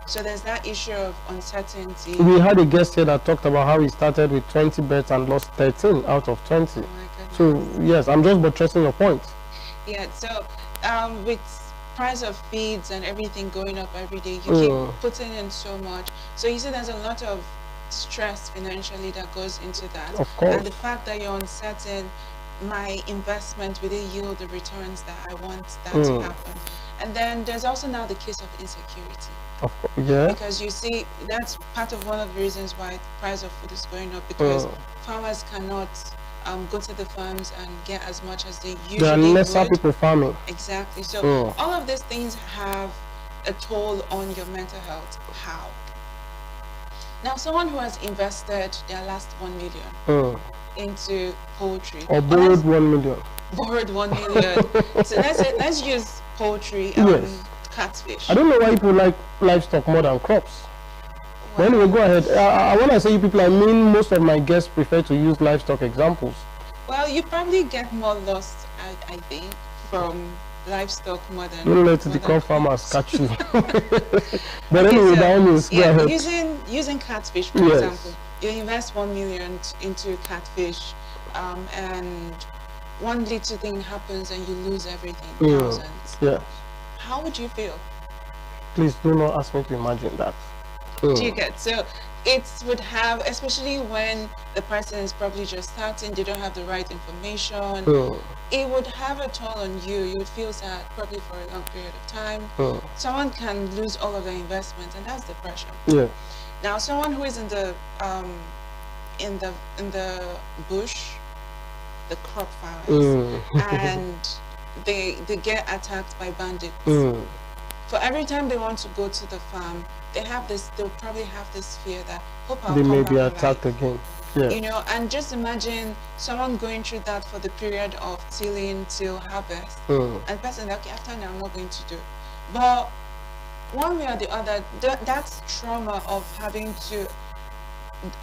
So there's that issue of uncertainty. We had a guest here that talked about how he started with 20 bets and lost 13 out of 20. Oh my So goodness. yes, I'm just buttressing your point. Yeah, so with price of feeds and everything going up every day, you keep putting in so much. So you see there's a lot of stress financially that goes into that. Of course. And the fact that you're uncertain, my investment, will it yield the returns that I want that to happen? And then there's also now the case of insecurity. Of course, yeah. Because you see, that's part of one of the reasons why the price of food is going up, because farmers cannot go to the farms and get as much as they usually There are lesser would. people farming. Exactly. So all of these things have a toll on your mental health. How? Now, someone who has invested their last 1 million into poultry, Or borrowed 1 million. borrowed 1 million. So let's use poultry, Yes. catfish. I don't know why people like livestock more than crops. But anyway, go ahead. When I say you people, I mean most of my guests prefer to use livestock examples. Well, you probably get more lost, I think, from livestock more than. Don't let the crop farmers catch you. But anyway, by all means, go ahead. Using catfish, for example, you invest 1 million into catfish, and one little thing happens and you lose everything, thousands. Yeah. How would you feel? Please do not ask me to imagine that. Do you get? So it would have, especially when the person is probably just starting, they don't have the right information, it would have a toll on you. You would feel sad probably for a long period of time. Someone can lose all of their investment, and that's depression. Yeah. Now, someone who is in the bush, the crop farmers, and they get attacked by bandits. For every time they want to go to the farm, they'll probably have this fear that hope I'll they come may back be alive. attacked again. Yeah. You know, and just imagine someone going through that for the period of tilling till harvest, and the person, okay, after now I'm not going to do. But one way or the other, that's trauma of having to,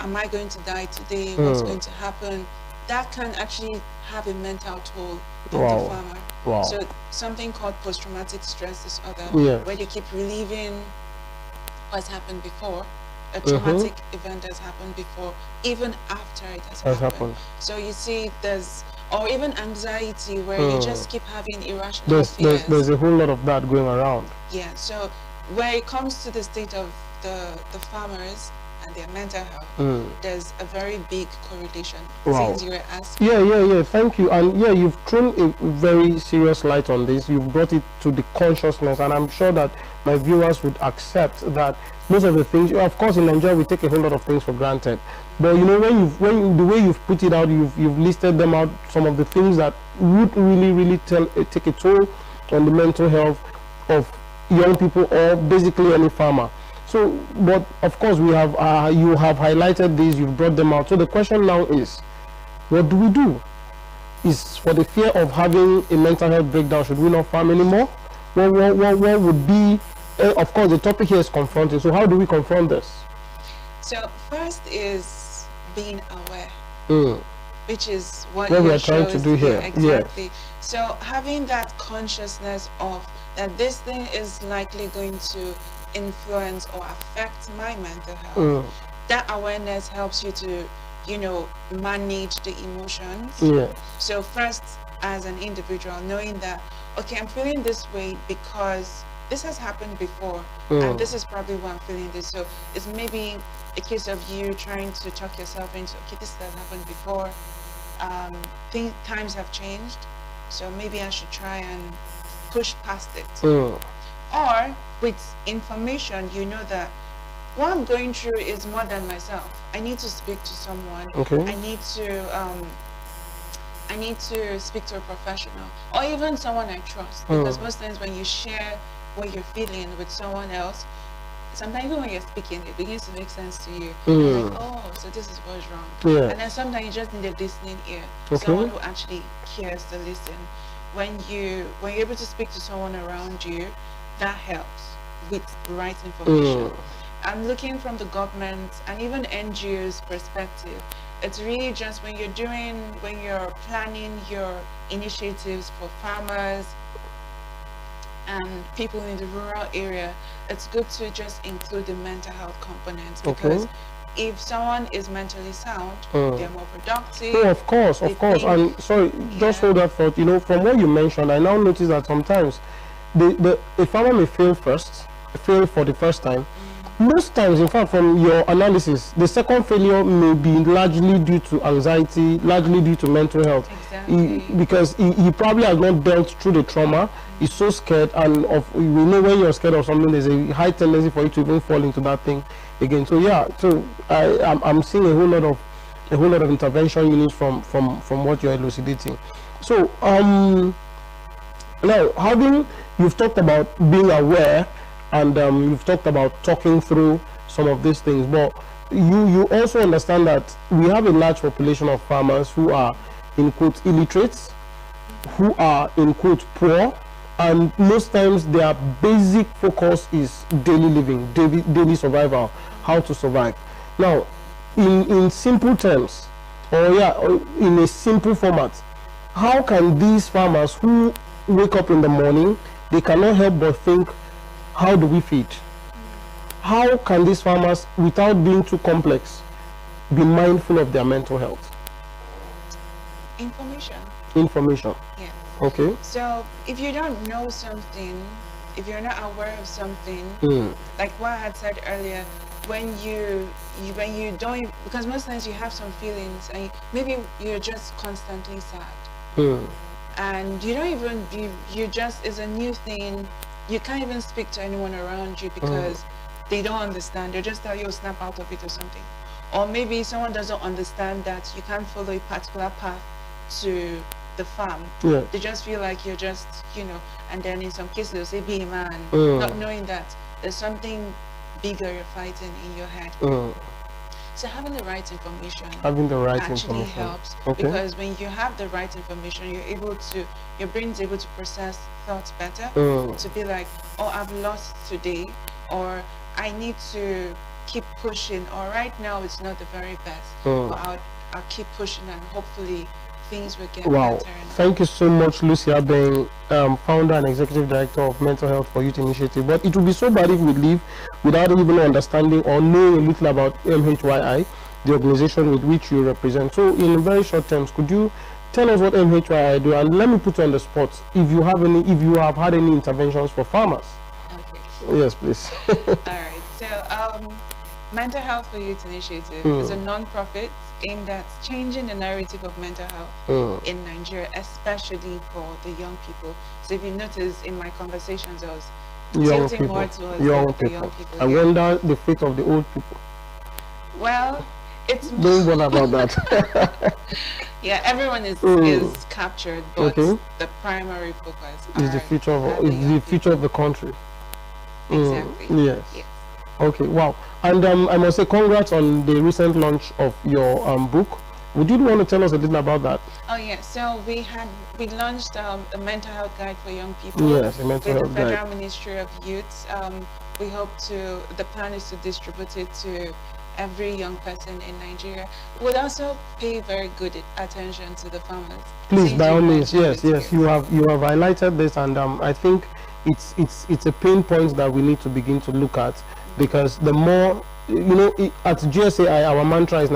am I going to die today? What's going to happen? That can actually have a mental toll on the farmer. Wow. So something called post-traumatic stress disorder, where you keep reliving what's happened before. A traumatic event has happened before, even after it has happened. So you see, or even anxiety, where you just keep having irrational fears. There's a whole lot of that going around. Yeah, so where it comes to the state of the farmers and their mental health, there's a very big correlation. Wow. Since you were asking. Yeah, thank you. And yeah, you've thrown a very serious light on this. You've brought it to the consciousness, and I'm sure that my viewers would accept that most of the things, of course, in Nigeria we take a whole lot of things for granted. But you know, when the way you've put it out, you've listed them out, some of the things that would really take a toll on the mental health of young people or basically any farmer. So, but of course, we have you have highlighted these, you've brought them out. So the question now is, what do we do? Is for the fear of having a mental health breakdown, should we not farm anymore? What would be? Of course, the topic here is confronting. So how do we confront this? So first is being aware, which is what we are trying to do here. Exactly. So having that consciousness of that this thing is likely going to influence or affect my mental health. That awareness helps you to, you know, manage the emotions. So first, as an individual, knowing that, okay, I'm feeling this way because this has happened before, and this is probably why I'm feeling this. So it's maybe a case of you trying to talk yourself into, okay, this has happened before. Times have changed, so maybe I should try and push past it. Or with information, you know that what I'm going through is more than myself. I need to speak to someone. I need to speak to a professional, or even someone I trust. Because most times when you share what you're feeling with someone else, sometimes even when you're speaking, it begins to make sense to you. Like, oh, so this is what's wrong. And then sometimes you just need a listening ear, someone who actually cares to listen. When you're able to speak to someone around you, that helps with the right information. I'm looking from the government and even NGOs perspective. It's really just when you're planning your initiatives for farmers, and people in the rural area, it's good to just include the mental health component, Okay. because if someone is mentally sound, they're more productive. Oh, of course. And sorry, just hold that thought. You know, from what you mentioned, I now notice that sometimes the farmer may fail for the first time. Most times, in fact, from your analysis, the second failure may be largely due to anxiety, largely due to mental health. Exactly. Because he probably has not dealt through the trauma. He's so scared, and we know when you're scared of something, there's a high tendency for you to even fall into that thing again. So yeah, so I'm seeing a whole lot of intervention units from what you're elucidating. So now you've talked about being aware, and you've talked about talking through some of these things, but you also understand that we have a large population of farmers who are in quote illiterates, who are in quote poor, and most times their basic focus is daily living, daily survival, how to survive. Now, in simple terms, or in a simple format, how can these farmers who wake up in the morning, they cannot help but think, how do we feed? How can these farmers, without being too complex, be mindful of their mental health? Information. Yeah. Okay. So if you don't know something, if you're not aware of something, like what I had said earlier, when you don't, because most times you have some feelings and maybe you're just constantly sad, and you don't even, you just, is a new thing, you can't even speak to anyone around you because they don't understand. They just tell you, snap out of it or something. Or maybe someone doesn't understand that you can't follow a particular path to the farm. They just feel like you're just, and then in some cases they'll say, be a man, not knowing that there's something bigger you're fighting in your head. So having the right information actually helps, because when you have the right information, your brain's able to process thoughts better, to be like, oh, I've lost today, or I need to keep pushing, or right now it's not the very best, but I'll keep pushing, and hopefully things will get better. Thank you so much, Lucia, being founder and executive director of Mental Health for Youth Initiative. But it would be so bad if we leave without even understanding or knowing a little about MHYI, the organization with which you represent. So in very short terms, could you tell us what MHYI do? And let me put you on the spot, if you have had any interventions for farmers. Okay. Yes, please. All right. So Mental Health for Youth Initiative is a non-profit aimed at changing the narrative of mental health in Nigeria, especially for the young people. So if you notice in my conversations, I was tilting more towards the young people. I wonder the fate of the old people. Well, it's don't worry about that. Yeah, everyone is captured, but the primary focus is the future of the country. Exactly. Yes. Okay, wow. And I must say congrats on the recent launch of your book. Would you want to tell us a little about that? Oh yeah, so we launched a mental health guide for young people. Yes, a mental health guide. With the Federal Ministry of Youth. We hope the plan is to distribute it to every young person in Nigeria. We'll also pay very good attention to the farmers. Please, by all means, yes. You have highlighted this, and I think it's a pain point that we need to begin to look at. Because the more, at GSAI, our mantra is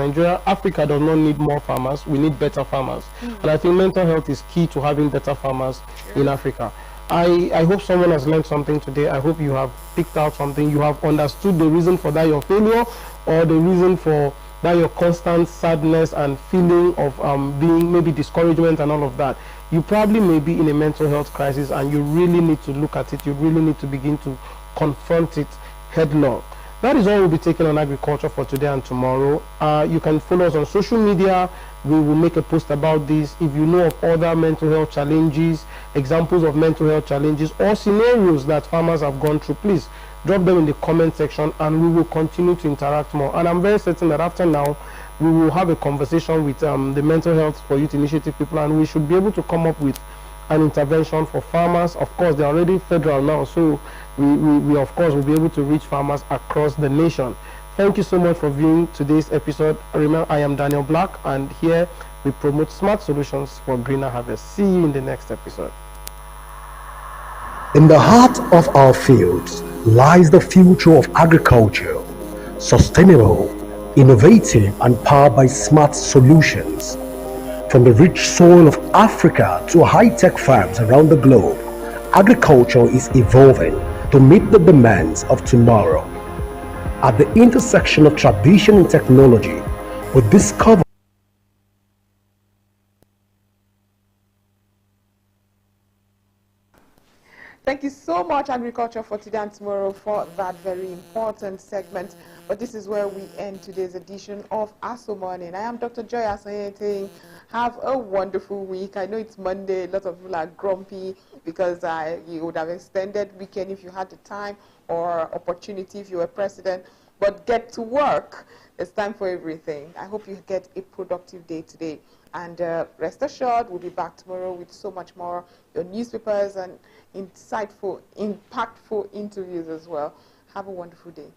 Africa does not need more farmers, we need better farmers. And I think mental health is key to having better farmers in Africa. I hope someone has learned something today. I hope you have picked out something. You have understood the reason for that your failure, or the reason for that your constant sadness and feeling of being maybe discouragement and all of that. You probably may be in a mental health crisis, and you really need to look at it. You really need to begin to confront it headlong. That is all we'll be taking on agriculture for today and tomorrow. You can follow us on social media. We will make a post about this. If you know of other mental health challenges, examples of mental health challenges, or scenarios that farmers have gone through, please drop them in the comment section, and we will continue to interact more. And I'm very certain that after now, we will have a conversation with the Mental Health for Youth Initiative people, and we should be able to come up with an intervention for farmers. Of course, they're already federal now, so we of course will be able to reach farmers across the nation. Thank you so much for viewing today's episode. Remember, I am Daniel Black, and here we promote smart solutions for greener harvest. See you in the next episode. In the heart of our fields lies the future of agriculture, sustainable, innovative, and powered by smart solutions. From the rich soil of Africa to high-tech farms around the globe, agriculture is evolving to meet the demands of tomorrow. At the intersection of tradition and technology, we discover Thank you so much, Agriculture for Today and Tomorrow, for that very important segment. But this is where we end today's edition of Aso Morning. I am Dr. Joy Asonye saying, have a wonderful week. I know it's Monday. A lot of people are grumpy because you would have extended weekend if you had the time or opportunity if you were president. But get to work. It's time for everything. I hope you get a productive day today. And rest assured, we'll be back tomorrow with so much more, your newspapers and insightful, impactful interviews as well. Have a wonderful day.